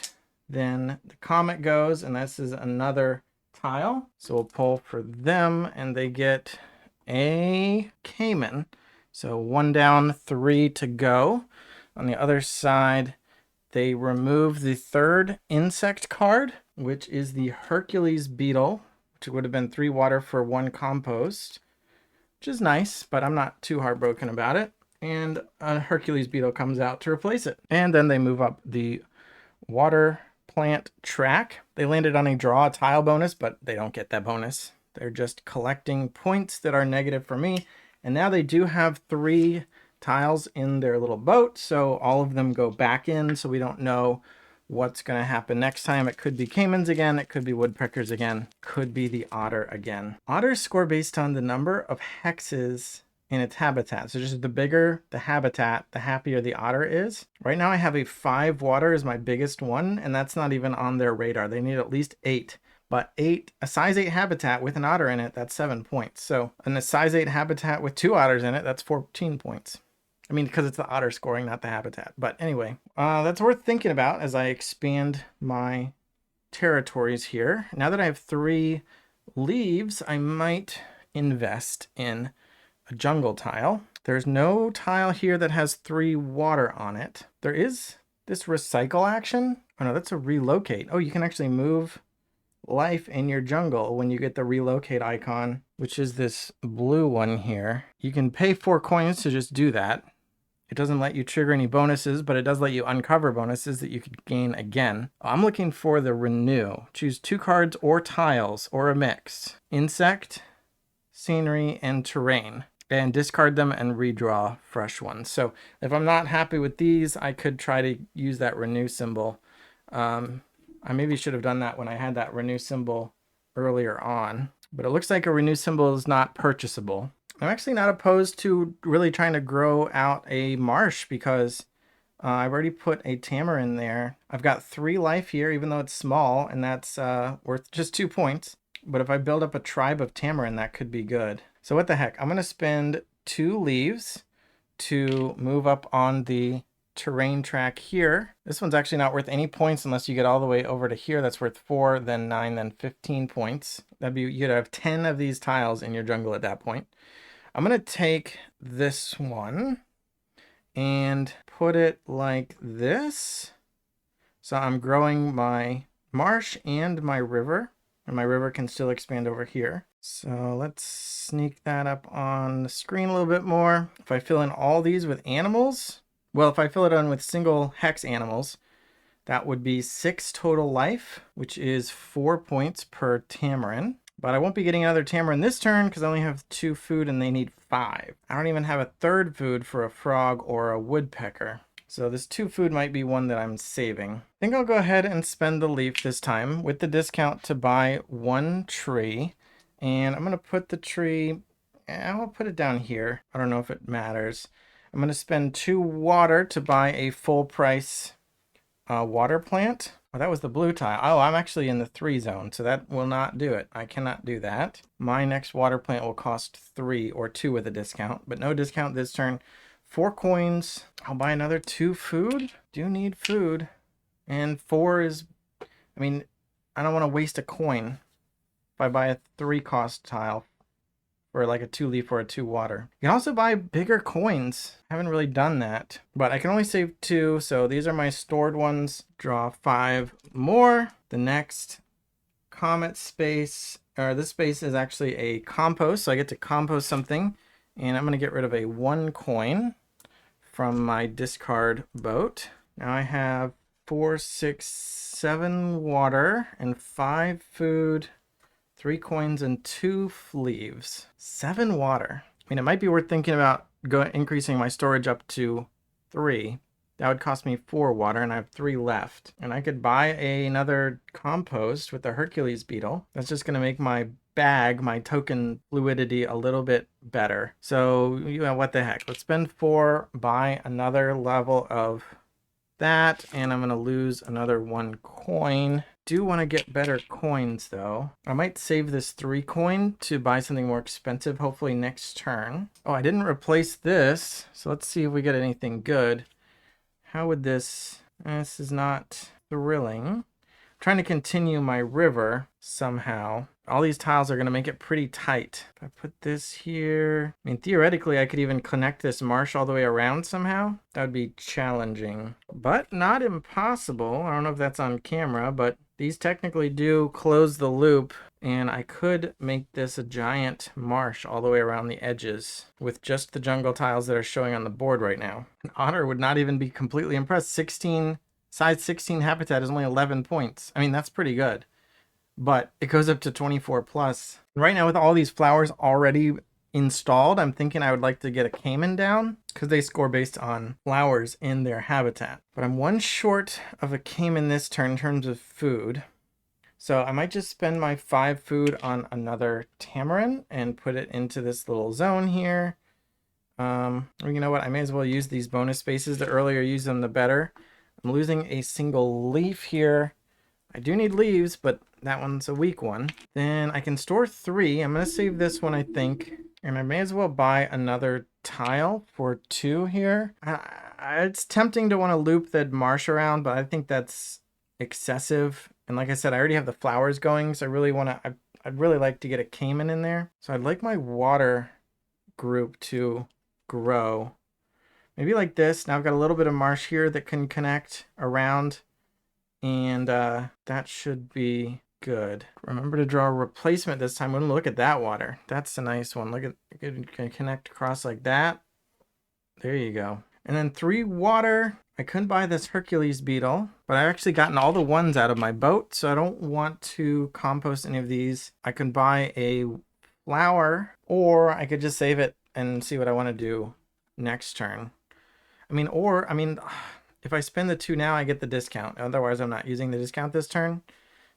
then the comet goes, and this is another tile. So we'll pull for them, and they get a caiman. So 1 down, 3 to go. On the other side, they remove the 3rd insect card, which is the Hercules beetle, which would have been 3 water for 1 compost, which is nice, but I'm not too heartbroken about it. And a Hercules beetle comes out to replace it. And then they move up the water plant track. They landed on a draw tile bonus, but they don't get that bonus. They're just collecting points that are negative for me. And now they do have 3 tiles in their little boat, so all of them go back in, so we don't know what's going to happen next time. It could be caimans again, it could be woodpeckers again, could be the otter again. Otters score based on the number of hexes in its habitat. So just the bigger the habitat, the happier the otter is. Right now I have a 5 water as my biggest one, and that's not even on their radar. They need at least 8. But a size 8 habitat with an otter in it, that's 7 points. So in a size 8 habitat with 2 otters in it, that's 14 points. I mean, because it's the otter scoring, not the habitat. But anyway, that's worth thinking about as I expand my territories here. Now that I have 3 leaves, I might invest in a jungle tile. There's no tile here that has 3 water on it. There is this recycle action. Oh no, that's a relocate. Oh, you can actually move life in your jungle when you get the relocate icon, which is this blue one here. You can pay 4 coins to just do that. It doesn't let you trigger any bonuses, but it does let you uncover bonuses that you could gain again. I'm looking for the renew. Choose 2 cards or tiles or a mix. Insect, scenery, and terrain. And discard them and redraw fresh ones. So if I'm not happy with these, I could try to use that renew symbol. I maybe should have done that when I had that renew symbol earlier on, but it looks like a renew symbol is not purchasable. I'm actually not opposed to really trying to grow out a marsh because I've already put a tamarin there. I've got 3 life here, even though it's small, and that's worth just 2 points. But if I build up a tribe of tamarin, that could be good. So what the heck? I'm going to spend 2 leaves to move up on the terrain track here. This one's actually not worth any points unless you get all the way over to here. That's worth 4, then 9, then 15 points. That'd be, you'd have 10 of these tiles in your jungle at that point. I'm going to take this one and put it like this. So I'm growing my marsh and my river, and my river can still expand over here. So let's sneak that up on the screen a little bit more. If I fill in all these with animals, well, if I fill it in with single hex animals, that would be 6 total life, which is 4 points per tamarin. But I won't be getting another tamarin this turn because I only have 2 food and they need 5. I don't even have a 3rd food for a frog or a woodpecker. So this 2 food might be one that I'm saving. I think I'll go ahead and spend the leaf this time with the discount to buy 1 tree. And I'm going to put the tree, I'll put it down here. I don't know if it matters. I'm going to spend 2 water to buy a full price water plant. Oh, that was the blue tile. Oh, I'm actually in the 3 zone, so that will not do it. I cannot do that. My next water plant will cost 3 or 2 with a discount, but no discount this turn. 4 coins. I'll buy another 2 food. Do need food. And 4 is, I mean, I don't want to waste a coin if I buy a 3 cost tile for like a 2 leaf or a 2 water. You can also buy bigger coins. I haven't really done that, but I can only save 2. So these are my stored ones. Draw 5 more. The next comet space, or this space is actually a compost. So I get to compost something, and I'm going to get rid of a 1 coin from my discard boat. Now I have 4, 6, 7 water and 5 food, 3 coins and 2 leaves. 7 water. I mean, it might be worth thinking about increasing my storage up to 3. That would cost me 4 water, and I have 3 left. And I could buy another compost with the Hercules beetle. That's just going to make my bag, my token fluidity, a little bit better. So, you know, what the heck? Let's spend 4, buy another level of that, and I'm going to lose another 1 coin. Do want to get better coins though. I might save this 3 coin to buy something more expensive, hopefully next turn. Oh, I didn't replace this, so let's see if we get anything good. How would this is not thrilling. I'm trying to continue my river somehow. All these tiles are going to make it pretty tight. If I put this here, I mean, theoretically, I could even connect this marsh all the way around somehow. That would be challenging, but not impossible. I don't know if that's on camera, but these technically do close the loop, and I could make this a giant marsh all the way around the edges with just the jungle tiles that are showing on the board right now. An otter would not even be completely impressed. 16 size 16 habitat is only 11 points. I mean, that's pretty good, but it goes up to 24 plus. Right now with all these flowers already installed, I'm thinking I would like to get a caiman down because they score based on flowers in their habitat. But I'm one short of a caiman this turn in terms of food. So I might just spend my 5 food on another tamarin and put it into this little zone here. You know what? I may as well use these bonus spaces. The earlier I use them, the better. I'm losing a single leaf here. I do need leaves, but that one's a weak one. Then I can store 3. I'm going to save this one, I think. And I may as well buy another tile for 2 here. It's tempting to want to loop the marsh around, but I think that's excessive. And like I said, I already have the flowers going, so I really want to, I'd really like to get a caiman in there. So I'd like my water group to grow. Maybe like this. Now I've got a little bit of marsh here that can connect around, and that should be good. Remember to draw a replacement this time. When look at that water. That's a nice one. Look at it can connect across like that. There you go. And then 3 water. I couldn't buy this Hercules beetle, but I've actually gotten all the ones out of my boat, so I don't want to compost any of these. I can buy a flower, or I could just save it and see what I want to do next turn. I mean, if I spend the 2 now, I get the discount. Otherwise, I'm not using the discount this turn.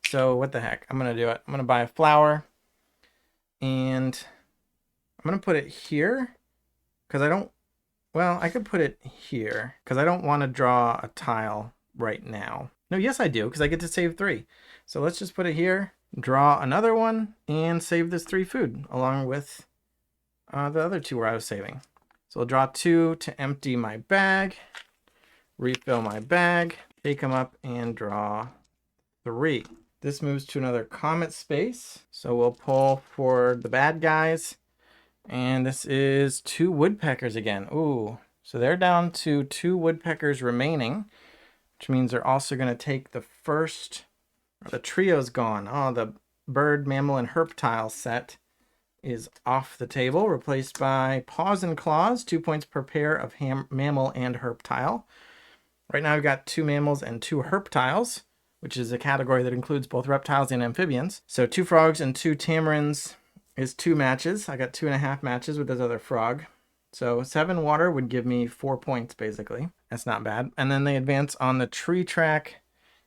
So what the heck? I'm going to do it. I'm going to buy a flower, and I'm going to put it here because I don't, well, I could put it here because I don't want to draw a tile right now. No, yes, I do, because I get to save 3. So let's just put it here, draw another one, and save this 3 food along with the other 2 where I was saving. So I'll draw 2 to empty my bag, refill my bag, take them up, and draw 3. This moves to another comet space. So we'll pull for the bad guys. And this is 2 woodpeckers again. Ooh, so they're down to 2 woodpeckers remaining, which means they're also going to take the first, the trio's gone. Oh, the bird, mammal, and herptile set is off the table, replaced by paws and claws, 2 points per pair of mammal and herptile. Right now I've got 2 mammals and 2 herptiles, which is a category that includes both reptiles and amphibians. So 2 frogs and 2 tamarins is 2 matches. I got 2.5 matches with this other frog. So 7 water would give me 4 points, basically. That's not bad. And then they advance on the tree track.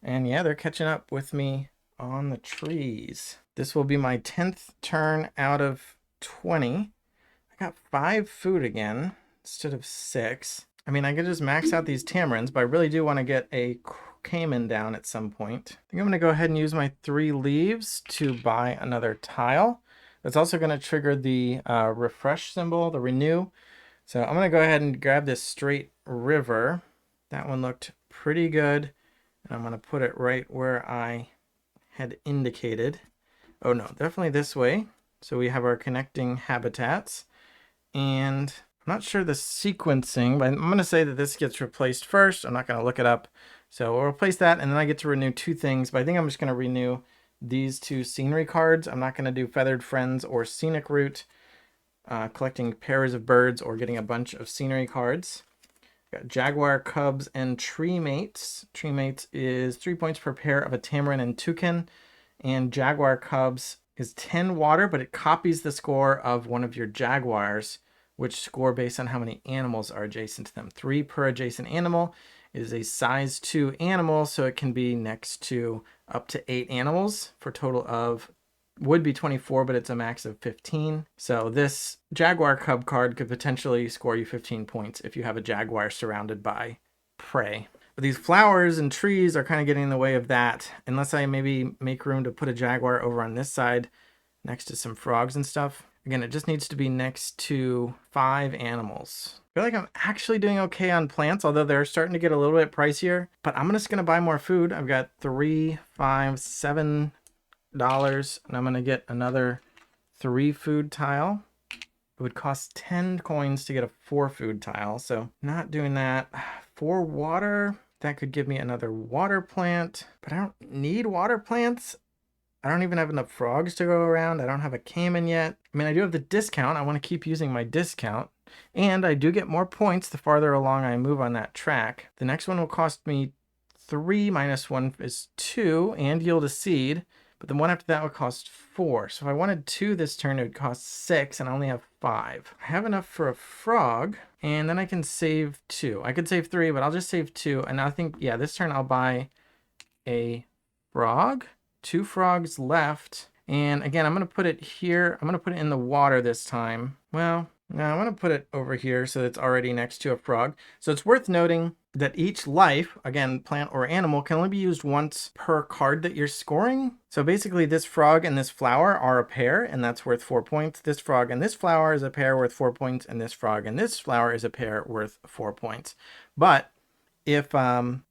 And yeah, they're catching up with me on the trees. This will be my 10th turn out of 20. I got 5 food again instead of 6. I mean, I could just max out these tamarins, but I really do want to get a caiman down at some point. I think I'm going to go ahead and use my 3 leaves to buy another tile. It's also going to trigger the refresh symbol, the renew. So I'm going to go ahead and grab this straight river. That one looked pretty good. And I'm going to put it right where I had indicated. Oh no, definitely this way. So we have our connecting habitats. And I'm not sure the sequencing, but I'm going to say that this gets replaced first. I'm not going to look it up. So we'll replace that, and then I get to renew 2 things. But I think I'm just going to renew these 2 scenery cards. I'm not going to do Feathered Friends or Scenic Route, collecting pairs of birds or getting a bunch of scenery cards. Got Jaguar, Cubs, and Tree Mates. Tree Mates is 3 points per pair of a tamarin and toucan. And Jaguar Cubs is 10 water, but it copies the score of one of your jaguars, which score based on how many animals are adjacent to them. 3 per adjacent animal. Is a size 2 animal, so it can be next to up to 8 animals for a total of, would be 24, but it's a max of 15. So this Jaguar Cub card could potentially score you 15 points if you have a jaguar surrounded by prey. But these flowers and trees are kind of getting in the way of that, unless I maybe make room to put a jaguar over on this side next to some frogs and stuff. Again, it just needs to be next to 5 animals. I feel like I'm actually doing okay on plants, although they're starting to get a little bit pricier. But I'm just going to buy more food. I've got $3, $5, $7, and I'm going to get another 3 food tile. It would cost 10 coins to get a 4 food tile, so not doing that. 4 water, that could give me another water plant, but I don't need water plants. I don't even have enough frogs to go around. I don't have a caiman yet. I mean, I do have the discount. I want to keep using my discount. And I do get more points the farther along I move on that track. The next one will cost me 3 minus 1 is 2 and yield a seed. But the one after that would cost 4. So if I wanted 2 this turn, it would cost 6, and I only have 5. I have enough for a frog, and then I can save 2. I could save 3, but I'll just save 2. And I think, yeah, this turn I'll buy a frog. 2 frogs left. And again, I'm going to put it here. I'm going to put it in the water this time. Well, no, I'm going to put it over here so it's already next to a frog. So it's worth noting that each life, again, plant or animal, can only be used once per card that you're scoring. So basically this frog and this flower are a pair, and that's worth 4 points. This frog and this flower is a pair worth 4 points, and this frog and this flower is a pair worth 4 points. But if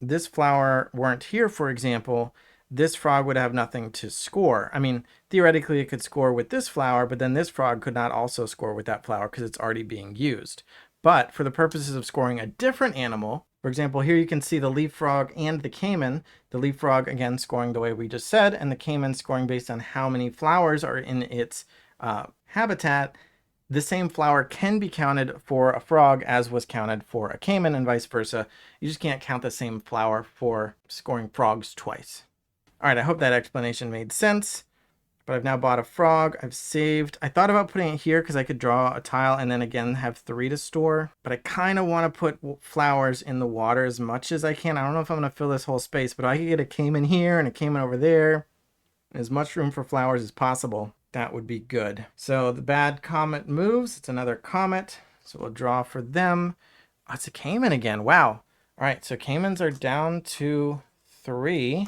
this flower weren't here, for example, this frog would have nothing to score. I mean, theoretically it could score with this flower, but then this frog could not also score with that flower because it's already being used. But for the purposes of scoring a different animal, for example, here you can see the leaf frog and the caiman. The leaf frog, again, scoring the way we just said, and the caiman scoring based on how many flowers are in its habitat. The same flower can be counted for a frog as was counted for a caiman, and vice versa. You just can't count the same flower for scoring frogs twice. All right, I hope that explanation made sense. But I've now bought a frog. I've saved. I thought about putting it here because I could draw a tile and then again have 3 to store. But I kind of want to put flowers in the water as much as I can. I don't know if I'm going to fill this whole space, but I could get a caiman here and a caiman over there. And as much room for flowers as possible. That would be good. So the bad comet moves. It's another comet. So we'll draw for them. Oh, it's a caiman again. Wow. All right, so caimans are down to 3.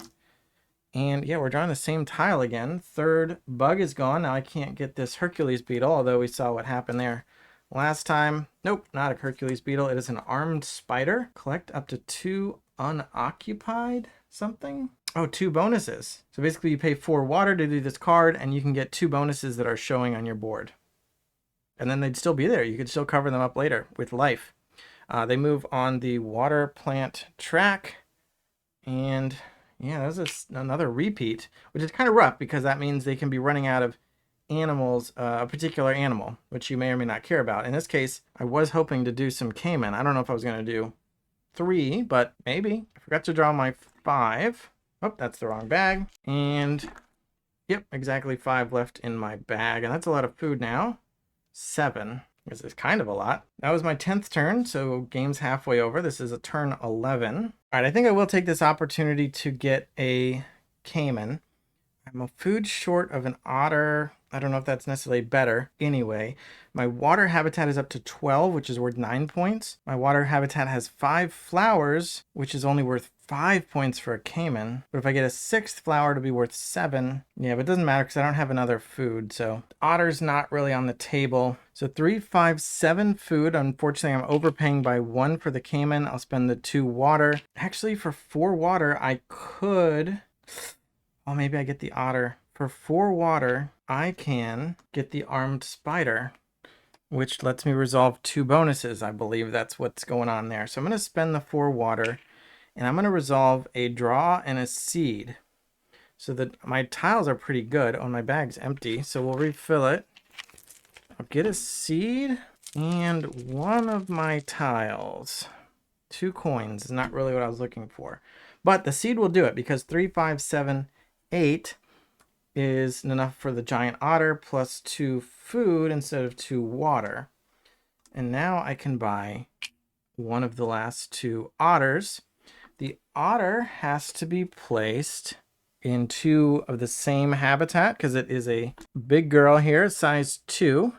And yeah, we're drawing the same tile again. Third bug is gone. Now I can't get this Hercules beetle, although we saw what happened there last time. Nope, not a Hercules beetle. It is an armed spider. Collect up to 2 unoccupied something. Oh, 2 bonuses. So basically you pay 4 water to do this card, and you can get 2 bonuses that are showing on your board. And then they'd still be there. You could still cover them up later with life. They move on the water plant track, and yeah, that was another repeat, which is kind of rough because that means they can be running out of animals, a particular animal, which you may or may not care about. In this case, I was hoping to do some caiman. I don't know if I was going to do 3, but maybe. I forgot to draw my 5. Oh, that's the wrong bag. And yep, exactly 5 left in my bag. And that's a lot of food now. 7. This is kind of a lot. That was my 10th turn, so game's halfway over. This is a turn 11. All right, I think I will take this opportunity to get a caiman. I'm a food short of an otter. I don't know if that's necessarily better. Anyway, my water habitat is up to 12, which is worth 9 points. My water habitat has 5 flowers, which is only worth 5 points for a caiman. But if I get a 6th flower, it'll be worth 7. Yeah, but it doesn't matter because I don't have another food. So otter's not really on the table. So 3, 5, 7 food. Unfortunately, I'm overpaying by 1 for the caiman. I'll spend the 2 water. Actually, for 4 water, I could... Oh, maybe I get the otter. For 4 water, I can get the armed spider, which lets me resolve 2 bonuses. I believe that's what's going on there. So I'm going to spend the 4 water, and I'm going to resolve a draw and a seed. So that my tiles are pretty good. Oh, my bag's empty, so we'll refill it. I'll get a seed and 1 of my tiles. 2 coins is not really what I was looking for. But the seed will do it because 3, 5, 7, 8 is enough for the giant otter plus 2 food instead of 2 water. And now I can buy 1 of the last 2 otters. The otter has to be placed in 2 of the same habitat because it is a big girl here, size 2.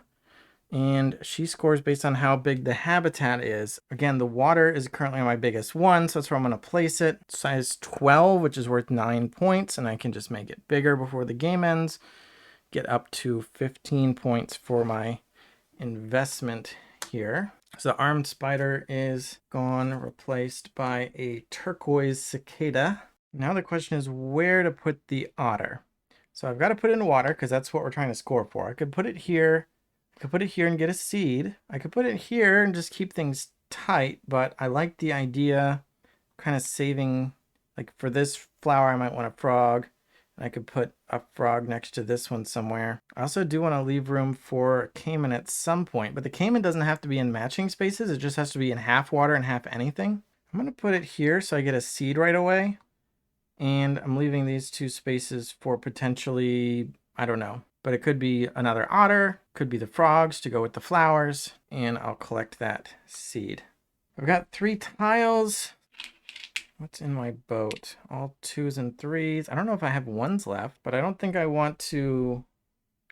And she scores based on how big the habitat is. Again, the water is currently my biggest one, so that's where I'm going to place it. Size 12, which is worth 9 points, and I can just make it bigger before the game ends. Get up to 15 points for my investment here. So the armed spider is gone, replaced by a turquoise cicada. Now the question is where to put the otter. So I've got to put it in water because that's what we're trying to score for. I could put it here. I could put it here and get a seed. I could put it here and just keep things tight, but I like the idea kind of saving, like for this flower, I might want a frog. And I could put a frog next to this one somewhere. I also do want to leave room for caiman at some point, but the caiman doesn't have to be in matching spaces. It just has to be in half water and half anything. I'm going to put it here so I get a seed right away. And I'm leaving these 2 spaces for potentially, I don't know, but it could be another otter, could be the frogs to go with the flowers, and I'll collect that seed. I've got 3 tiles. What's in my boat? All 2s and 3s. I don't know if I have 1s left, but I don't think I want to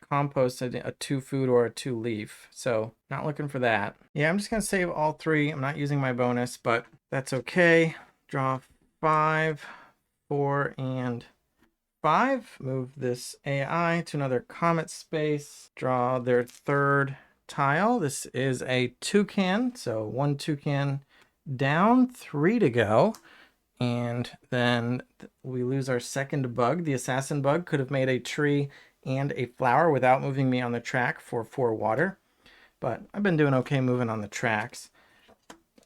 compost a 2 food or a 2 leaf. So not looking for that. Yeah, I'm just going to save all 3. I'm not using my bonus, but that's okay. Draw 5, 4, and 5. Move this AI to another comet space. Draw their 3rd tile. This is a toucan. So 1 toucan down, 3 to go. And then we lose our 2nd bug. The assassin bug could have made a tree and a flower without moving me on the track for 4 water. But I've been doing okay moving on the tracks.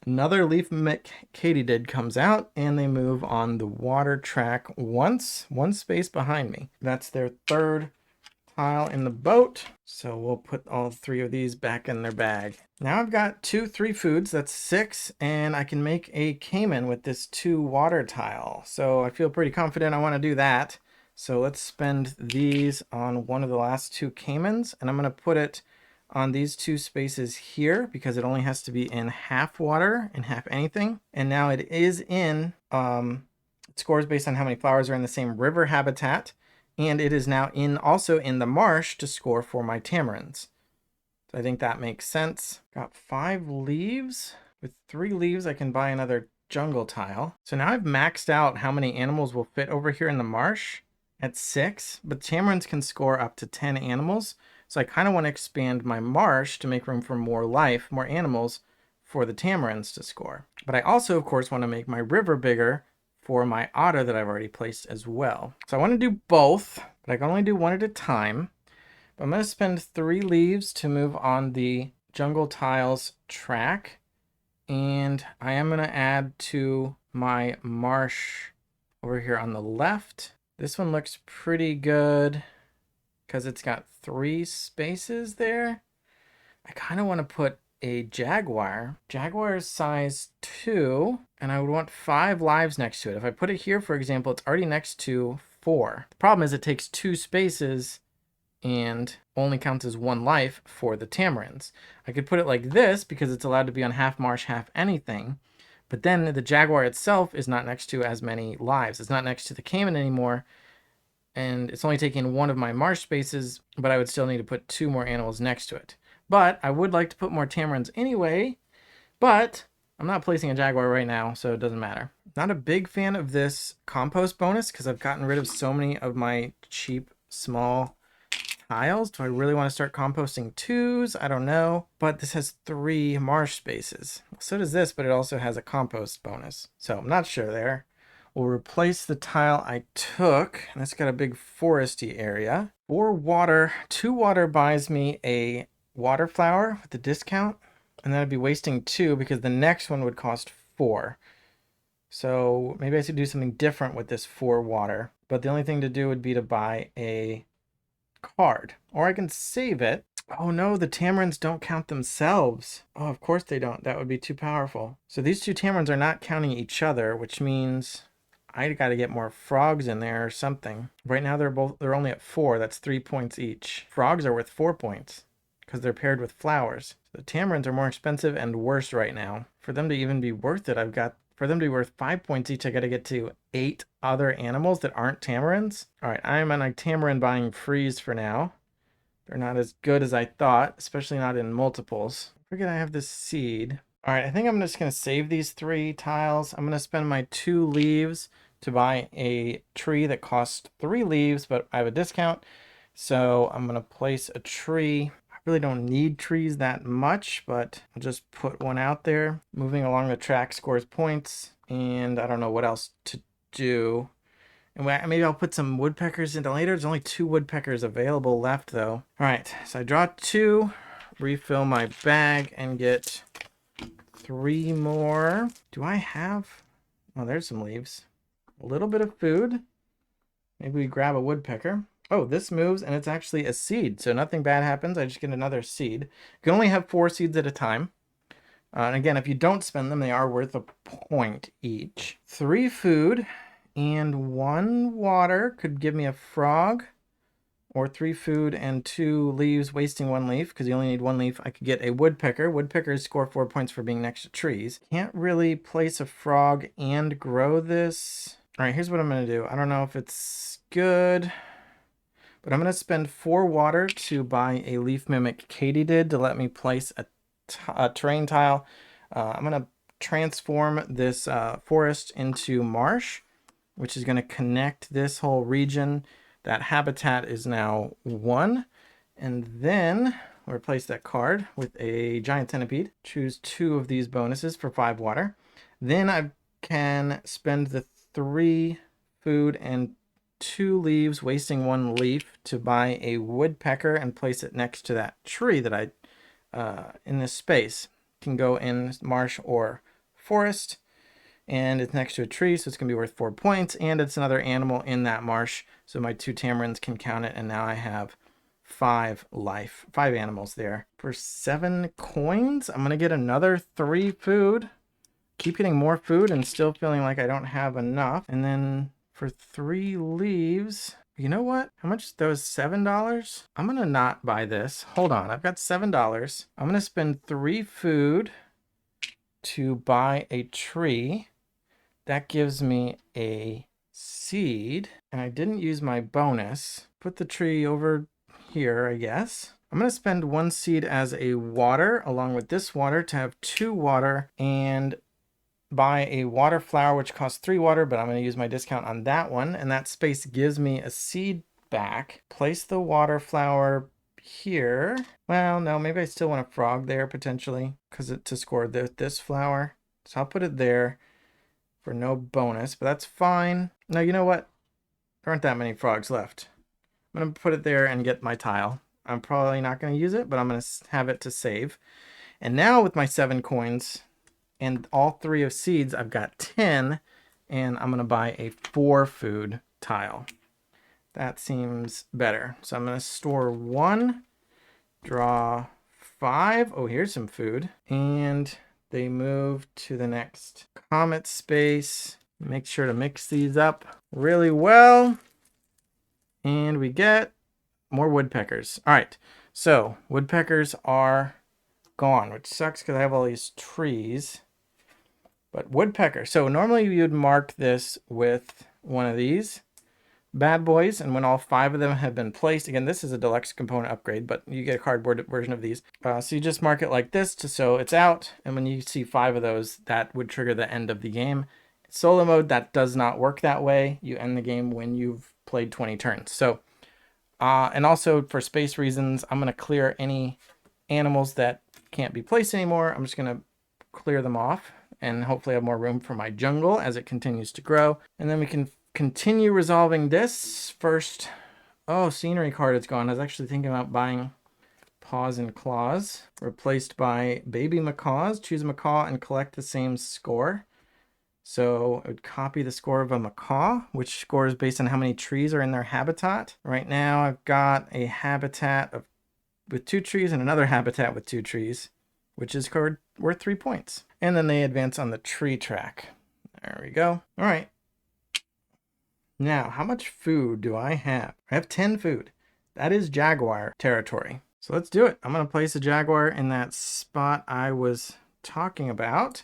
Another leaf mimic katydid comes out, and they move on the water track once, 1 space behind me. That's their 3rd tile in the boat. So we'll put all 3 of these back in their bag. Now I've got 2 3 foods, that's 6, and I can make a caiman with this 2 water tile. So I feel pretty confident I want to do that. So let's spend these on one of the last 2 caimans, and I'm going to put it on these 2 spaces here because it only has to be in half water and half anything. And now it is in, it scores based on how many flowers are in the same river habitat. And it is now also in the marsh to score for my tamarins. So I think that makes sense. Got 5 leaves. With 3 leaves, I can buy another jungle tile. So now I've maxed out how many animals will fit over here in the marsh at 6, but tamarins can score up to 10 animals. So I kind of want to expand my marsh to make room for more life, more animals for the tamarins to score. But I also, of course, want to make my river bigger for my otter that I've already placed as well. So I want to do both, but I can only do one at a time. But I'm going to spend 3 leaves to move on the jungle tiles track. And I am going to add to my marsh over here on the left. This one looks pretty good because it's got 3 spaces there. I kind of want to put a jaguar. Jaguar is size 2, and I would want 5 lives next to it. If I put it here, for example, it's already next to 4. The problem is it takes 2 spaces and only counts as 1 life for the tamarins. I could put it like this because it's allowed to be on half marsh, half anything. But then the jaguar itself is not next to as many lives. It's not next to the caiman anymore. And it's only taking 1 of my marsh spaces, but I would still need to put 2 more animals next to it. But I would like to put more tamarins anyway, but I'm not placing a jaguar right now, so it doesn't matter. Not a big fan of this compost bonus because I've gotten rid of so many of my cheap, small tiles. Do I really want to start composting 2s? I don't know. But this has 3 marsh spaces. So does this, but it also has a compost bonus. So I'm not sure there. We'll replace the tile I took, and it's got a big foresty area. For water, 2 water buys me a water flower with the discount, and then I'd be wasting 2 because the next one would cost 4. So maybe I should do something different with this 4 water, but the only thing to do would be to buy a card, or I can save it. Oh no, the tamarins don't count themselves. Oh, of course they don't. That would be too powerful. So these 2 tamarins are not counting each other, which means I got to get more frogs in there or something. Right now they're only at 4. That's 3 points each. Frogs are worth 4 points because they're paired with flowers. So the tamarins are more expensive and worse right now. For them to even be worth it, for them to be worth 5 points each, I got to get to 8 other animals that aren't tamarins. All right, I'm on a tamarin buying freeze for now. They're not as good as I thought, especially not in multiples. I forget I have this seed. All right, I think I'm just going to save these 3 tiles. I'm going to spend my 2 leaves to buy a tree that costs 3 leaves, but I have a discount. So I'm going to place a tree. I really don't need trees that much, but I'll just put one out there. Moving along the track scores points, and I don't know what else to do. And maybe I'll put some woodpeckers into later. There's only 2 woodpeckers available left, though. All right, so I draw 2, refill my bag, and get 3 more. Do I have... Oh, there's some leaves. A little bit of food. Maybe we grab a woodpecker. Oh, this moves, and it's actually a seed, so nothing bad happens. I just get another seed. You can only have 4 seeds at a time. And again, if you don't spend them, they are worth a point each. 3 food and 1 water could give me a frog, or 3 food and 2 leaves, wasting 1 leaf, because you only need 1 leaf. I could get a woodpecker. Woodpeckers score 4 points for being next to trees. Can't really place a frog and grow this. All right, here's what I'm going to do. I don't know if it's good, but I'm going to spend 4 water to buy a leaf mimic katydid to let me place a terrain tile. I'm going to transform this forest into marsh, which is going to connect this whole region. That habitat is now 1. And then we'll replace that card with a giant centipede. Choose 2 of these bonuses for 5 water. Then I can spend the 3 food and 2 leaves, wasting 1 leaf, to buy a woodpecker and place it next to that tree that I in this space. It can go in marsh or forest, and it's next to a tree, so it's going to be worth 4 points, and it's another animal in that marsh, so my 2 tamarins can count it, and now I have 5 life, 5 animals there. For 7 coins, I'm going to get another 3 food. Keep getting more food and still feeling like I don't have enough. And then for 3 leaves, you know what? How much? That was $7? I'm going to not buy this. Hold on. I've got $7. I'm going to spend 3 food to buy a tree. That gives me a seed. And I didn't use my bonus. Put the tree over here, I guess. I'm going to spend 1 seed as a water along with this water to have 2 water, and buy a water flower, which costs 3 water, but I'm going to use my discount on that one, and that space gives me a seed back. Place the water flower here. Well, no, maybe I still want a frog there potentially, because to score this flower. So I'll put it there for no bonus, but that's fine. No, you know what? There aren't that many frogs left. I'm going to put it there and get my tile. I'm probably not going to use it, but I'm going to have it to save. And now with my 7 coins and all 3 of seeds, I've got 10, and I'm going to buy a 4 food tile. That seems better. So I'm going to store 1, draw 5. Oh, here's some food. And they move to the next comet space. Make sure to mix these up really well. And we get more woodpeckers. All right, so woodpeckers are gone, which sucks because I have all these trees. But woodpecker. So normally you'd mark this with one of these bad boys, and when all 5 of them have been placed, again, this is a deluxe component upgrade, but you get a cardboard version of these. So you just mark it like this so it's out, and when you see 5 of those, that would trigger the end of the game. Solo mode, that does not work that way. You end the game when you've played 20 turns. So, and also for space reasons, I'm going to clear any animals that can't be placed anymore. I'm just going to clear them off and hopefully have more room for my jungle as it continues to grow. And then we can continue resolving this. First, oh, scenery card is gone. I was actually thinking about buying Paws and Claws, replaced by Baby Macaws. Choose a macaw and collect the same score. So it would copy the score of a macaw, which scores based on how many trees are in their habitat. Right now I've got a habitat with 2 trees and another habitat with 2 trees, which is worth 3 points. And then they advance on the tree track. There we go. All right. Now, how much food do I have? I have 10 food. That is jaguar territory. So let's do it. I'm going to place a jaguar in that spot I was talking about.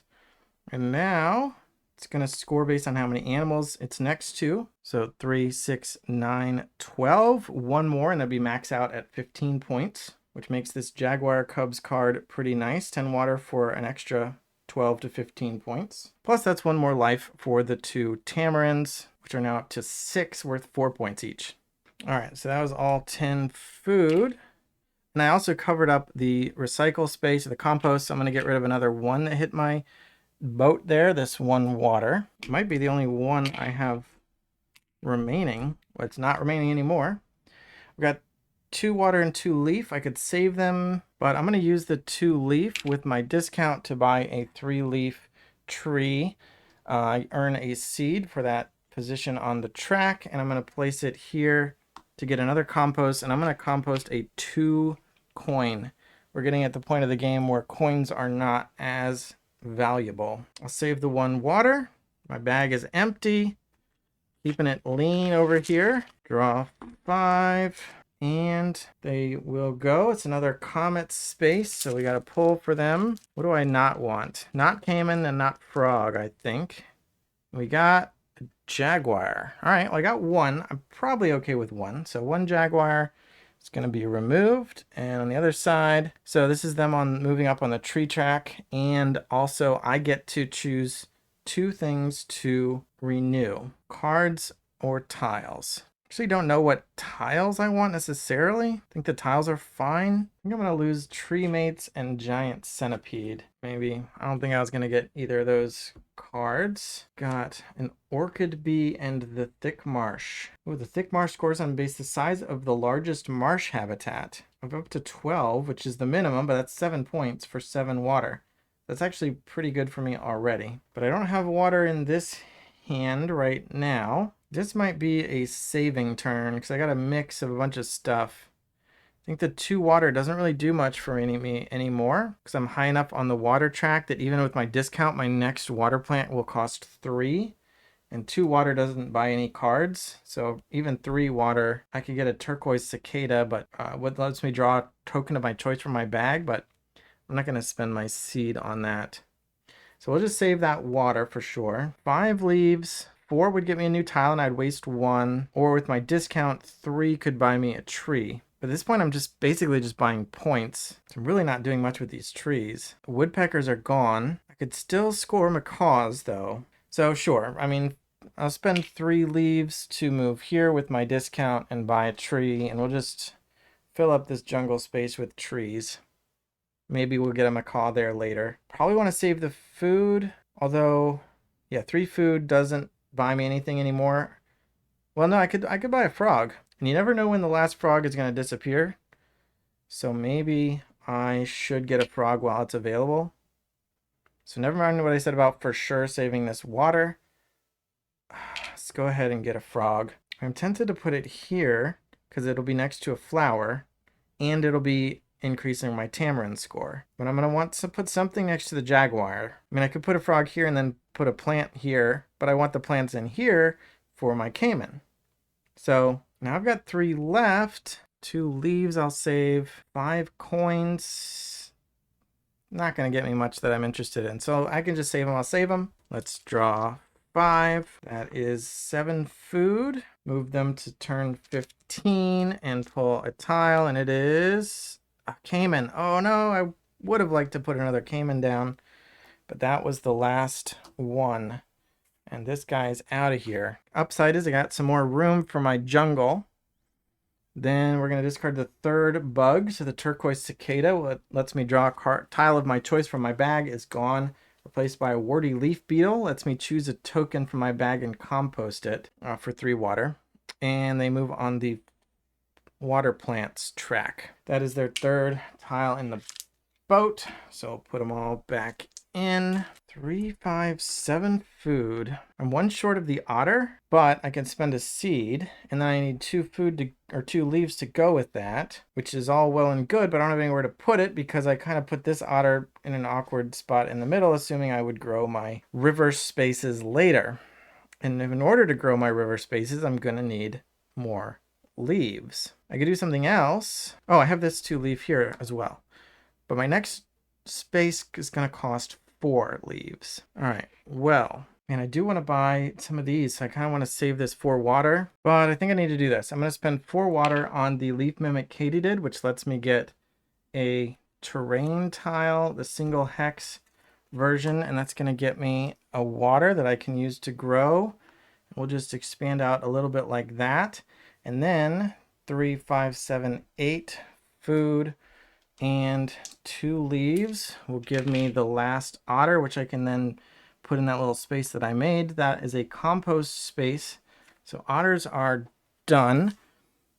And now it's going to score based on how many animals it's next to. So 3, 6, 9, 12. 1 more, and that'd be max out at 15 points, which makes this Jaguar Cubs card pretty nice. 10 water for an extra 12 to 15 points. Plus that's 1 more life for the 2 tamarins, which are now up to 6, worth 4 points each. All right, so that was all 10 food. And I also covered up the recycle space, the compost. So I'm gonna get rid of another 1 that hit my boat there, this 1 water. It might be the only 1 I have remaining. Well, it's not remaining anymore. We've got 2 water and 2 leaf. I could save them, but I'm going to use the 2 leaf with my discount to buy a 3 leaf tree. I earn a seed for that position on the track, and I'm going to place it here to get another compost, and I'm going to compost a 2 coin we're getting at the point of the game where coins are not as valuable. I'll save the 1 water. My bag is empty. Keeping it lean over here. Draw 5. And they will go. It's another comet space, so we got to pull for them. What do I not want? Not caiman and not frog, I think. We got a jaguar. All right, well, I got 1. I'm probably okay with 1. So 1 jaguar is going to be removed. And on the other side, so this is them on moving up on the tree track. And also I get to choose 2 things to renew. Cards or tiles. Actually don't know what tiles I want necessarily. I think the tiles are fine. I think I'm gonna lose tree mates and giant centipede. Maybe. I don't think I was gonna get either of those cards. Got an orchid bee and the thick marsh. Oh, the thick marsh scores on base the size of the largest marsh habitat. I'm up to 12, which is the minimum, but that's 7 points for 7 water. That's actually pretty good for me already. But I don't have water in this hand right now. This might be a saving turn because I got a mix of a bunch of stuff. I think the 2 water doesn't really do much for me anymore because I'm high enough on the water track that even with my discount, my next water plant will cost 3. And 2 water doesn't buy any cards. So even 3 water, I could get a turquoise cicada, but what lets me draw a token of my choice from my bag, but I'm not going to spend my seed on that. So we'll just save that water for sure. 5 leaves. 4 would get me a new tile and I'd waste 1. Or with my discount, 3 could buy me a tree. But at this point, I'm just basically just buying points. So I'm really not doing much with these trees. The woodpeckers are gone. I could still score macaws though. So sure, I mean, I'll spend 3 leaves to move here with my discount and buy a tree. And we'll just fill up this jungle space with trees. Maybe we'll get a macaw there later. Probably want to save the food. Although, yeah, 3 food doesn't buy me anything anymore. Well, no, I could buy a frog. And you never know when the last frog is going to disappear. So maybe I should get a frog while it's available. So never mind what I said about for sure saving this water. Let's go ahead and get a frog. I'm tempted to put it here because it'll be next to a flower and it'll be increasing my tamarin score. But I'm going to want to put something next to the jaguar. I mean, I could put a frog here and then put a plant here, but I want the plants in here for my caiman. So now I've got 3 left. 2 leaves I'll save. 5 coins. Not going to get me much that I'm interested in. So I can just save them. I'll save them. Let's draw 5. That is 7 food. Move them to turn 15 and pull a tile. And it is a caiman. Oh no, I would have liked to put another caiman down, but that was the last one. And this guy's out of here. Upside is I got some more room for my jungle. Then we're going to discard the 3rd bug. So the turquoise cicada, what lets me draw a tile of my choice from my bag, is gone. Replaced by a warty leaf beetle. Lets me choose a token from my bag and compost it for 3 water. And they move on the water plants track. That is their 3rd tile in the boat. So I'll put them all back in. 3, 5, 7 food. I'm 1 short of the otter, but I can spend a seed, and then I need 2 food or 2 leaves to go with that, which is all well and good, but I don't have anywhere to put it because I kind of put this otter in an awkward spot in the middle, assuming I would grow my river spaces later. And in order to grow my river spaces, I'm going to need more leaves. I could do something else. Oh, I have this 2 leaf here as well. But my next space is going to cost 4 leaves. All right, well, and I do want to buy some of these. So I kind of want to save this 4 water, but I think I need to do this. I'm going to spend 4 water on the leaf mimic katydid, which lets me get a terrain tile, the single hex version, and that's going to get me a water that I can use to grow. We'll just expand out a little bit like that. And then 3, 5, 7, 8 food and 2 leaves will give me the last otter, which I can then put in that little space that I made. That is a compost space. So otters are done.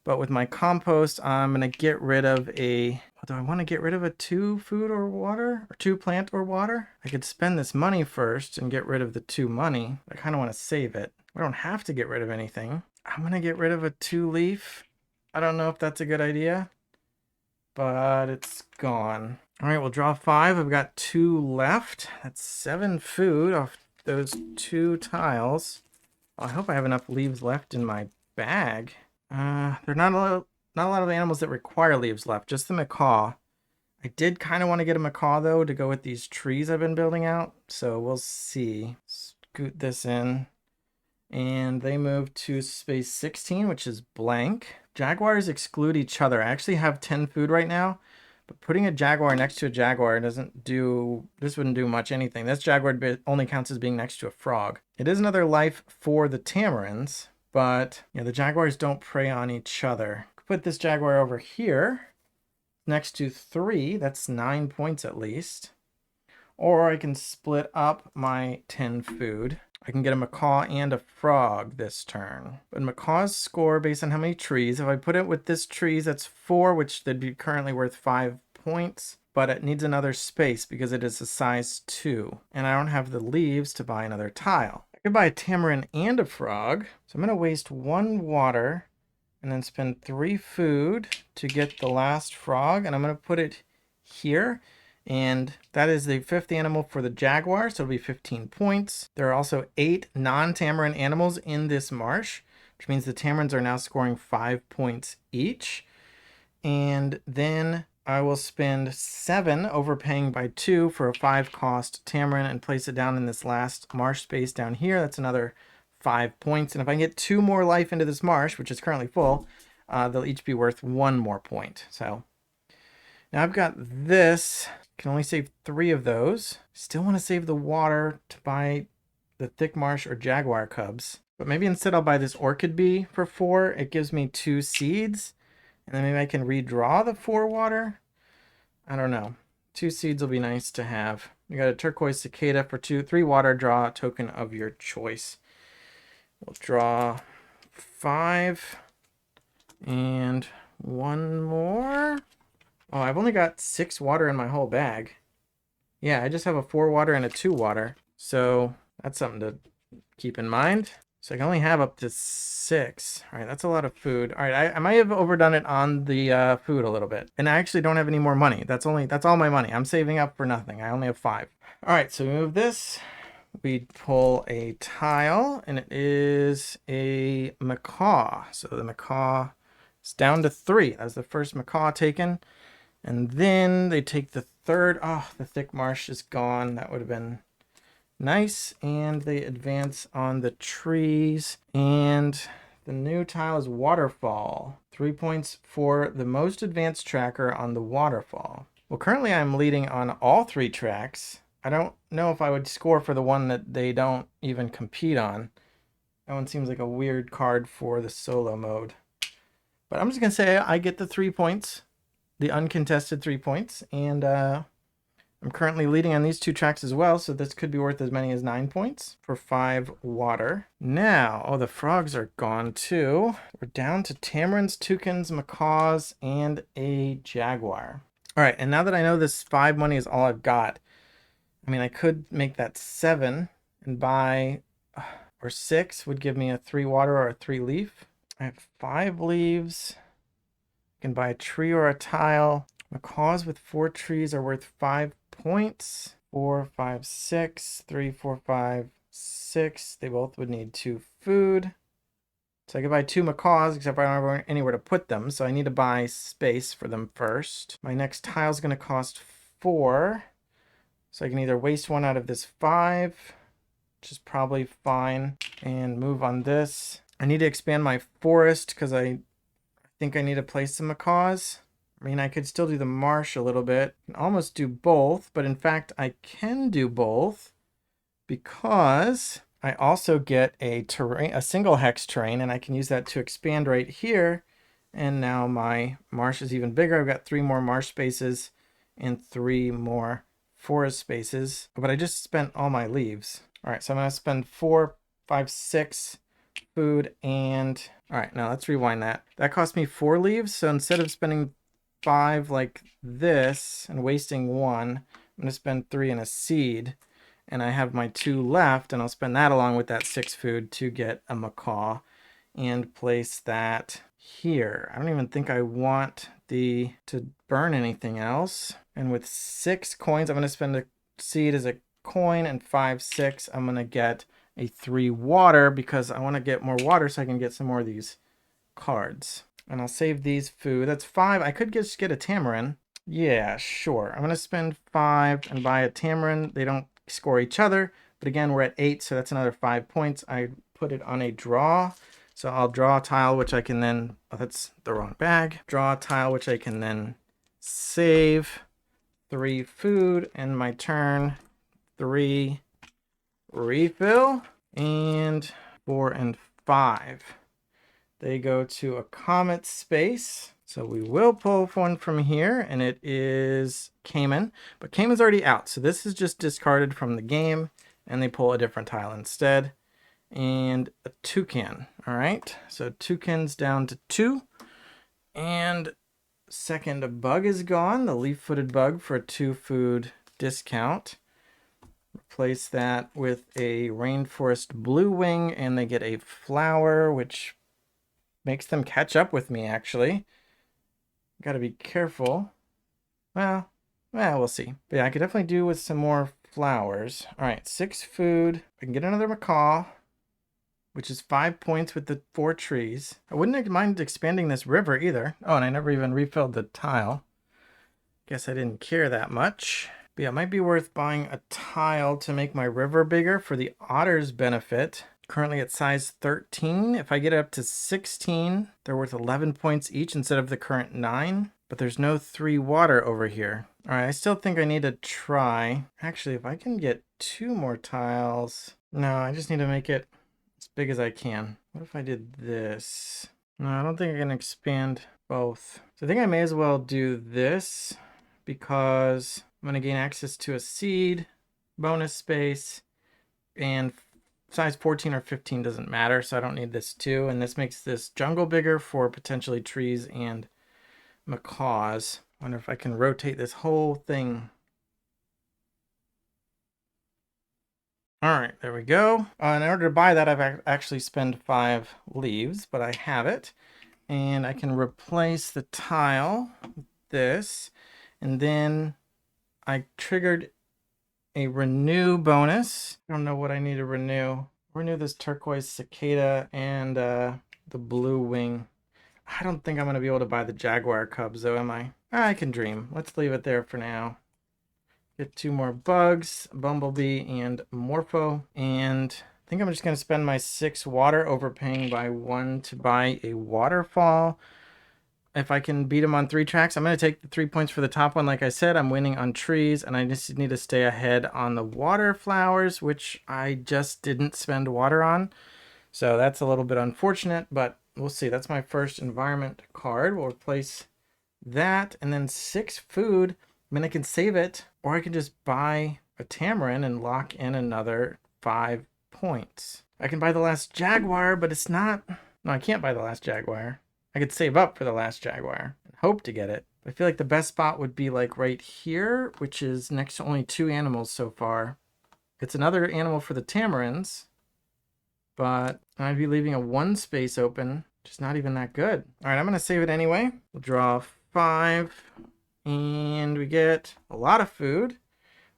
But with my compost, I'm going to get rid of a... Do I want to get rid of a 2 food or water? Or 2 plant or water? I could spend this money first and get rid of the 2 money. I kind of want to save it. I don't have to get rid of anything. I'm going to get rid of a 2 leaf. I don't know if that's a good idea. but it's gone. All right, we'll draw 5. I've got 2 left. That's 7 food off those 2 tiles. Well, I hope I have enough leaves left in my bag. There are not a lot of animals that require leaves left, just the macaw. I did kind of want to get a macaw, though, to go with these trees I've been building out. So we'll see. Scoot this in. And they move to space 16, which is blank. Jaguars exclude each other. I actually have 10 food right now, but putting a jaguar next to a jaguar doesn't do, this wouldn't do much anything. This jaguar only counts as being next to a frog. It is another life for the tamarins, but yeah, the jaguars don't prey on each other. Put this jaguar over here next to 3. That's 9 points at least. Or I can split up my 10 food. I can get a macaw and a frog this turn. But macaws score based on how many trees. If I put it with this trees, that's 4, which they'd be currently worth 5 points. But it needs another space because it is a size 2. And I don't have the leaves to buy another tile. I could buy a tamarin and a frog. So I'm going to waste 1 water and then spend 3 food to get the last frog. And I'm going to put it here. And that is the 5th animal for the jaguar, so it'll be 15 points. There are also 8 non-tamarin animals in this marsh, which means the tamarins are now scoring 5 points each. And then I will spend 7, overpaying by 2, for a 5 cost tamarin and place it down in this last marsh space down here. That's another 5 points. And if I can get 2 more life into this marsh, which is currently full, they'll each be worth 1 more point. So now I've got this. Can only save 3 of those. Still want to save the water to buy the thick marsh or jaguar cubs. But maybe instead I'll buy this orchid bee for 4. It gives me 2 seeds. And then maybe I can redraw the 4 water. I don't know. 2 seeds will be nice to have. You got a turquoise cicada for 2. 3 water, draw a token of your choice. We'll draw 5. And 1 more. Oh, I've only got 6 water in my whole bag. Yeah, I just have a 4 water and a 2 water. So that's something to keep in mind. So I can only have up to 6. All right, that's a lot of food. All right, I might have overdone it on the food a little bit. And I actually don't have any more money. That's all my money. I'm saving up for nothing. I only have 5. All right, so we move this. We pull a tile, and it is a macaw. So the macaw is down to 3. That's the first macaw taken. And then they take the 3rd. Oh, the thick marsh is gone. That would have been nice. And they advance on the trees. And the new tile is waterfall. 3 points for the most advanced tracker on the waterfall. Well, currently I'm leading on all 3 tracks. I don't know if I would score for the one that they don't even compete on. That one seems like a weird card for the solo mode. But I'm just going to say I get the 3 points. The uncontested 3 points, and I'm currently leading on these 2 tracks as well, so this could be worth as many as 9 points for 5 water. Now, oh, the frogs are gone too. We're down to tamarins, toucans, macaws, and a jaguar. All right, and now that I know this 5 money is all I've got, I mean, I could make that 7 and buy, or 6 would give me a 3 water or a 3 leaf. I have 5 leaves. Can buy a tree or a tile. Macaws with 4 trees are worth 5 points. 4, 5, 6. 3, 4, 5, 6. They both would need 2 food. So I could buy 2 macaws, except I don't have anywhere to put them. So I need to buy space for them first. My next tile is going to cost 4. So I can either waste 1 out of this 5, which is probably fine, and move on this. I need to expand my forest because I think I need to place some macaws. I mean, I could still do the marsh a little bit. I can almost do both, but in fact, I can do both because I also get a single hex terrain, and I can use that to expand right here. And now my marsh is even bigger. I've got 3 more marsh spaces and 3 more forest spaces, but I just spent all my leaves. All right, so I'm going to spend 4, 5, 6 food, and all right, now let's rewind that. That cost me 4 leaves, so instead of spending 5 like this and wasting 1, I'm going to spend 3 in a seed, and I have my 2 left, and I'll spend that along with that 6 food to get a macaw and place that here. I don't even think I want to burn anything else. And with 6 coins, I'm going to spend a seed as a coin, and 5, 6, I'm going to get a 3 water because I want to get more water so I can get some more of these cards. And I'll save these food. That's 5. I could just get a Tamarin. Yeah, sure. I'm going to spend 5 and buy a Tamarin. They don't score each other. But again, we're at 8, so that's another 5 points. I put it on a draw. So I'll draw a tile, which I can then, oh, that's the wrong bag. Draw a tile, which I can then save. 3 food, and my turn. 3 refill, and 4 and 5. They go to a Comet space. So we will pull one from here, and it is Cayman. But Cayman's already out, so this is just discarded from the game, and they pull a different tile instead. And a Toucan. All right, so Toucan's down to 2. And second bug is gone, the leaf-footed bug, for a 2 food discount. Replace that with a rainforest blue wing, and they get a flower, which makes them catch up with me, actually. Got to be careful. Well, we'll see. But yeah, I could definitely do with some more flowers. All right, 6 food. I can get another macaw, which is 5 points with the 4 trees. I wouldn't mind expanding this river either. Oh, and I never even refilled the tile. Guess I didn't care that much. But yeah, it might be worth buying a tile to make my river bigger for the otter's benefit. Currently at size 13. If I get it up to 16, they're worth 11 points each instead of the current 9. But there's no 3 water over here. All right, I still think I need to try. Actually, if I can get 2 more tiles. No, I just need to make it as big as I can. What if I did this? No, I don't think I can expand both. So I think I may as well do this because I'm going to gain access to a seed, bonus space, and size 14 or 15 doesn't matter, so I don't need this too. And this makes this jungle bigger for potentially trees and macaws. Wonder if I can rotate this whole thing. All right, there we go. In order to buy that, I've actually spent 5 leaves, but I have it. And I can replace the tile with this. And then I triggered a renew bonus. I don't know what I need to renew. Renew this turquoise cicada and the blue wing. I don't think I'm going to be able to buy the jaguar cubs though, am I? I can dream. Let's leave it there for now. Get 2 more bugs, bumblebee and morpho. And I think I'm just going to spend my 6 water, overpaying by 1 to buy a waterfall. If I can beat him on 3 tracks, I'm going to take the 3 points for the top one. Like I said, I'm winning on trees, and I just need to stay ahead on the water flowers, which I just didn't spend water on. So that's a little bit unfortunate, but we'll see. That's my first environment card. We'll replace that, and then 6 food. I mean, I can save it, or I can just buy a Tamarin and lock in another 5 points. I can buy the last jaguar, but it's not... No, I can't buy the last jaguar. I could save up for the last jaguar and hope to get it. I feel like the best spot would be like right here, which is next to only 2 animals so far. It's another animal for the tamarins, but I'd be leaving a 1 space open, which is not even that good. All right, I'm going to save it anyway. We'll draw 5, and we get a lot of food.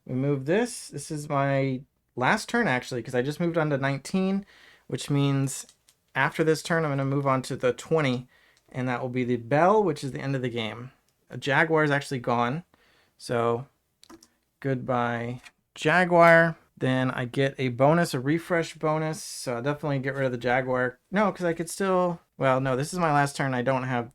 We move this. This is my last turn, actually, because I just moved on to 19, which means after this turn, I'm going to move on to the 20. And that will be the bell, which is the end of the game. A jaguar is actually gone. So goodbye, jaguar. Then I get a bonus, a refresh bonus. So I'll definitely get rid of the jaguar. No, because I could still... Well, no, this is my last turn. I don't have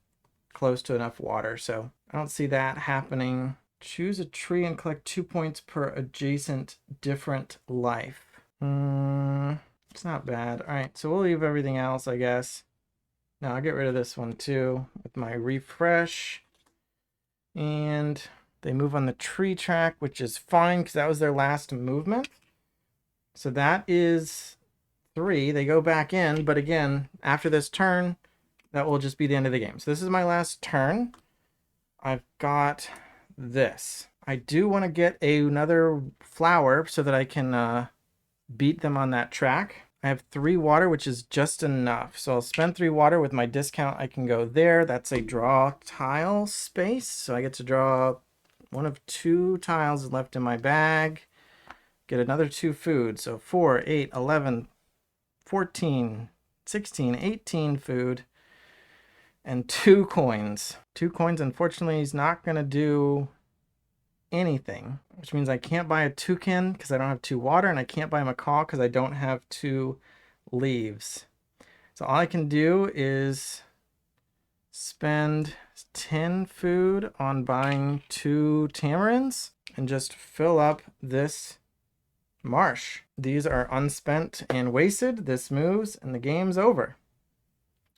close to enough water. So I don't see that happening. Choose a tree and collect 2 points per adjacent different life. It's not bad. All right, so we'll leave everything else, I guess. Now I'll get rid of this one too with my refresh. And they move on the tree track, which is fine because that was their last movement. So that is 3. They go back in, but again, after this turn, that will just be the end of the game. So this is my last turn. I've got this. I do want to get another flower so that I can beat them on that track. I have 3 water, which is just enough. So I'll spend 3 water. With my discount, I can go there. That's a draw tile space. So I get to draw one of 2 tiles left in my bag. Get another 2 food. So 4, 8, 11, 14, 16, 18 food. And 2 coins. 2 coins, unfortunately, is not going to do anything, which means I can't buy a toucan because I don't have 2 water, and I can't buy a macaw because I don't have 2 leaves. So all I can do is spend 10 food on buying 2 tamarins and just fill up this marsh. These are unspent and wasted. This moves and the game's over.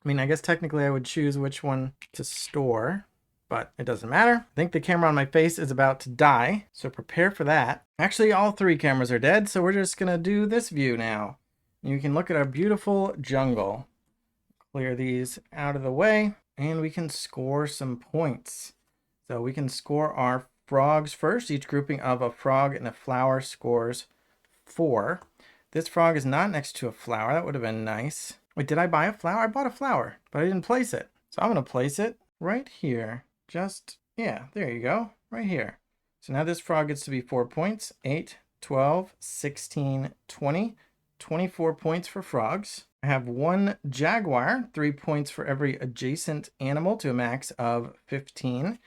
I mean, I guess technically I would choose which one to store, but it doesn't matter. I think the camera on my face is about to die, so prepare for that. Actually, all 3 cameras are dead, so we're just gonna do this view now. You can look at our beautiful jungle. Clear these out of the way, and we can score some points. So we can score our frogs first. Each grouping of a frog and a flower scores 4. This frog is not next to a flower. That would have been nice. Wait, did I buy a flower? I bought a flower, but I didn't place it. So I'm gonna place it right here. Just, yeah, there you go, right here. So now this frog gets to be 4 points. 8, 12, 16, 20, 24 points for frogs. I have 1 jaguar, 3 points for every adjacent animal to a max of 15.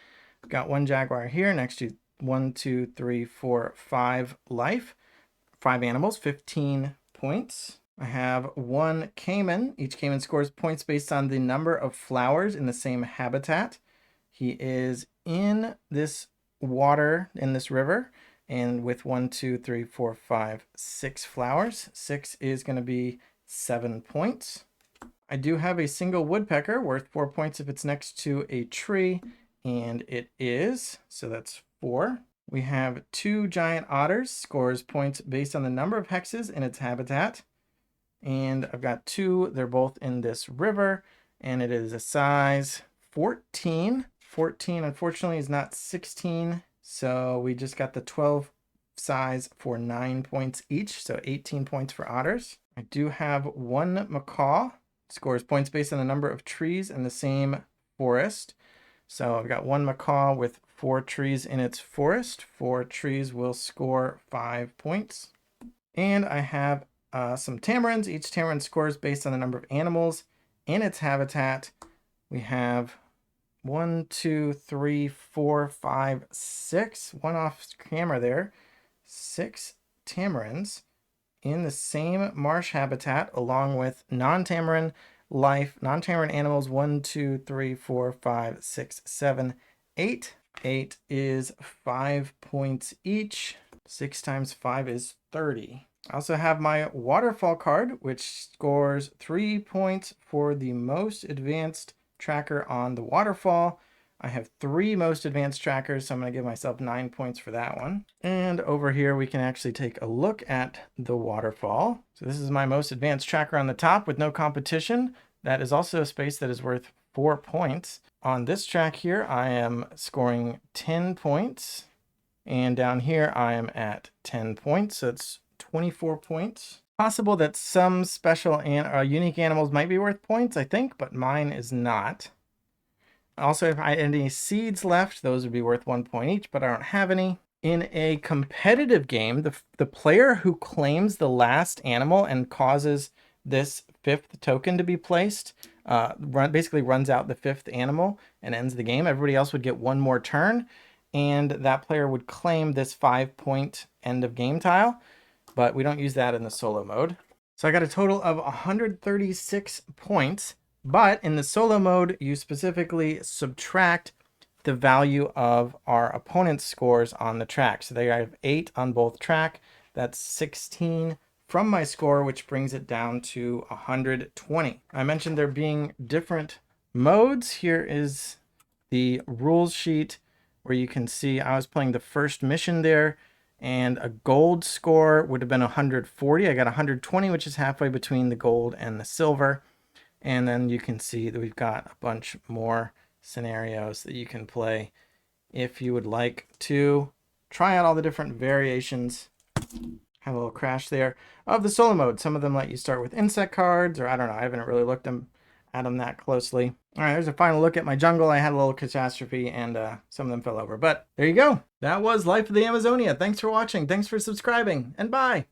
I've got 1 jaguar here next to 1, 2, 3, 4, 5 life. 5 animals, 15 points. I have 1 caiman. Each caiman scores points based on the number of flowers in the same habitat. He is in this water, in this river, and with 1, 2, 3, 4, 5, 6 flowers. 6 is going to be 7 points. I do have a single woodpecker worth 4 points if it's next to a tree, and it is, so that's 4. We have 2 giant otters, scores points based on the number of hexes in its habitat. And I've got 2, they're both in this river, and it is a size 14. 14, unfortunately, is not 16, so we just got the 12 size for 9 points each, so 18 points for otters. I do have 1 macaw, scores points based on the number of trees in the same forest. So I've got 1 macaw with 4 trees in its forest. 4 trees will score 5 points. And I have some tamarins. Each tamarin scores based on the number of animals in its habitat. We have 1, 2, 3, 4, 5, 6. 1 off camera there. 6 tamarins in the same marsh habitat, along with non-tamarin life, non-tamarin animals. 1, 2, 3, 4, 5, 6, 7, 8. 8 is 5 points each. 6 times 5 is 30. I also have my waterfall card, which scores 3 points for the most advanced tracker on the waterfall. I have 3 most advanced trackers, so I'm going to give myself 9 points for that one. And over here, we can actually take a look at the waterfall. So this is my most advanced tracker on the top with no competition. That is also a space that is worth 4 points. On this track here, I am scoring 10 points. And down here, I am at 10 points. So it's 24 points. Possible that some special and unique animals might be worth points, I think, but mine is not. Also, if I had any seeds left, those would be worth 1 point each, but I don't have any. In a competitive game, the player who claims the last animal and causes this 5th token to be placed basically runs out the 5th animal and ends the game. Everybody else would get 1 more turn, and that player would claim this 5-point end of game tile, but we don't use that in the solo mode. So I got a total of 136 points, but in the solo mode, you specifically subtract the value of our opponent's scores on the track. So there I have 8 on both track. That's 16 from my score, which brings it down to 120. I mentioned there being different modes. Here is the rules sheet where you can see I was playing the first mission there, and a gold score would have been 140. I got 120, which is halfway between the gold and the silver. And then you can see that we've got a bunch more scenarios that you can play if you would like to try out all the different variations have a little crash there of the solo mode. Some of them let you start with insect cards, or I don't know. I haven't really looked at them that closely. All right, there's a final look at my jungle. I had a little catastrophe, and some of them fell over. But there you go. That was Life of the Amazonia. Thanks for watching. Thanks for subscribing, and bye.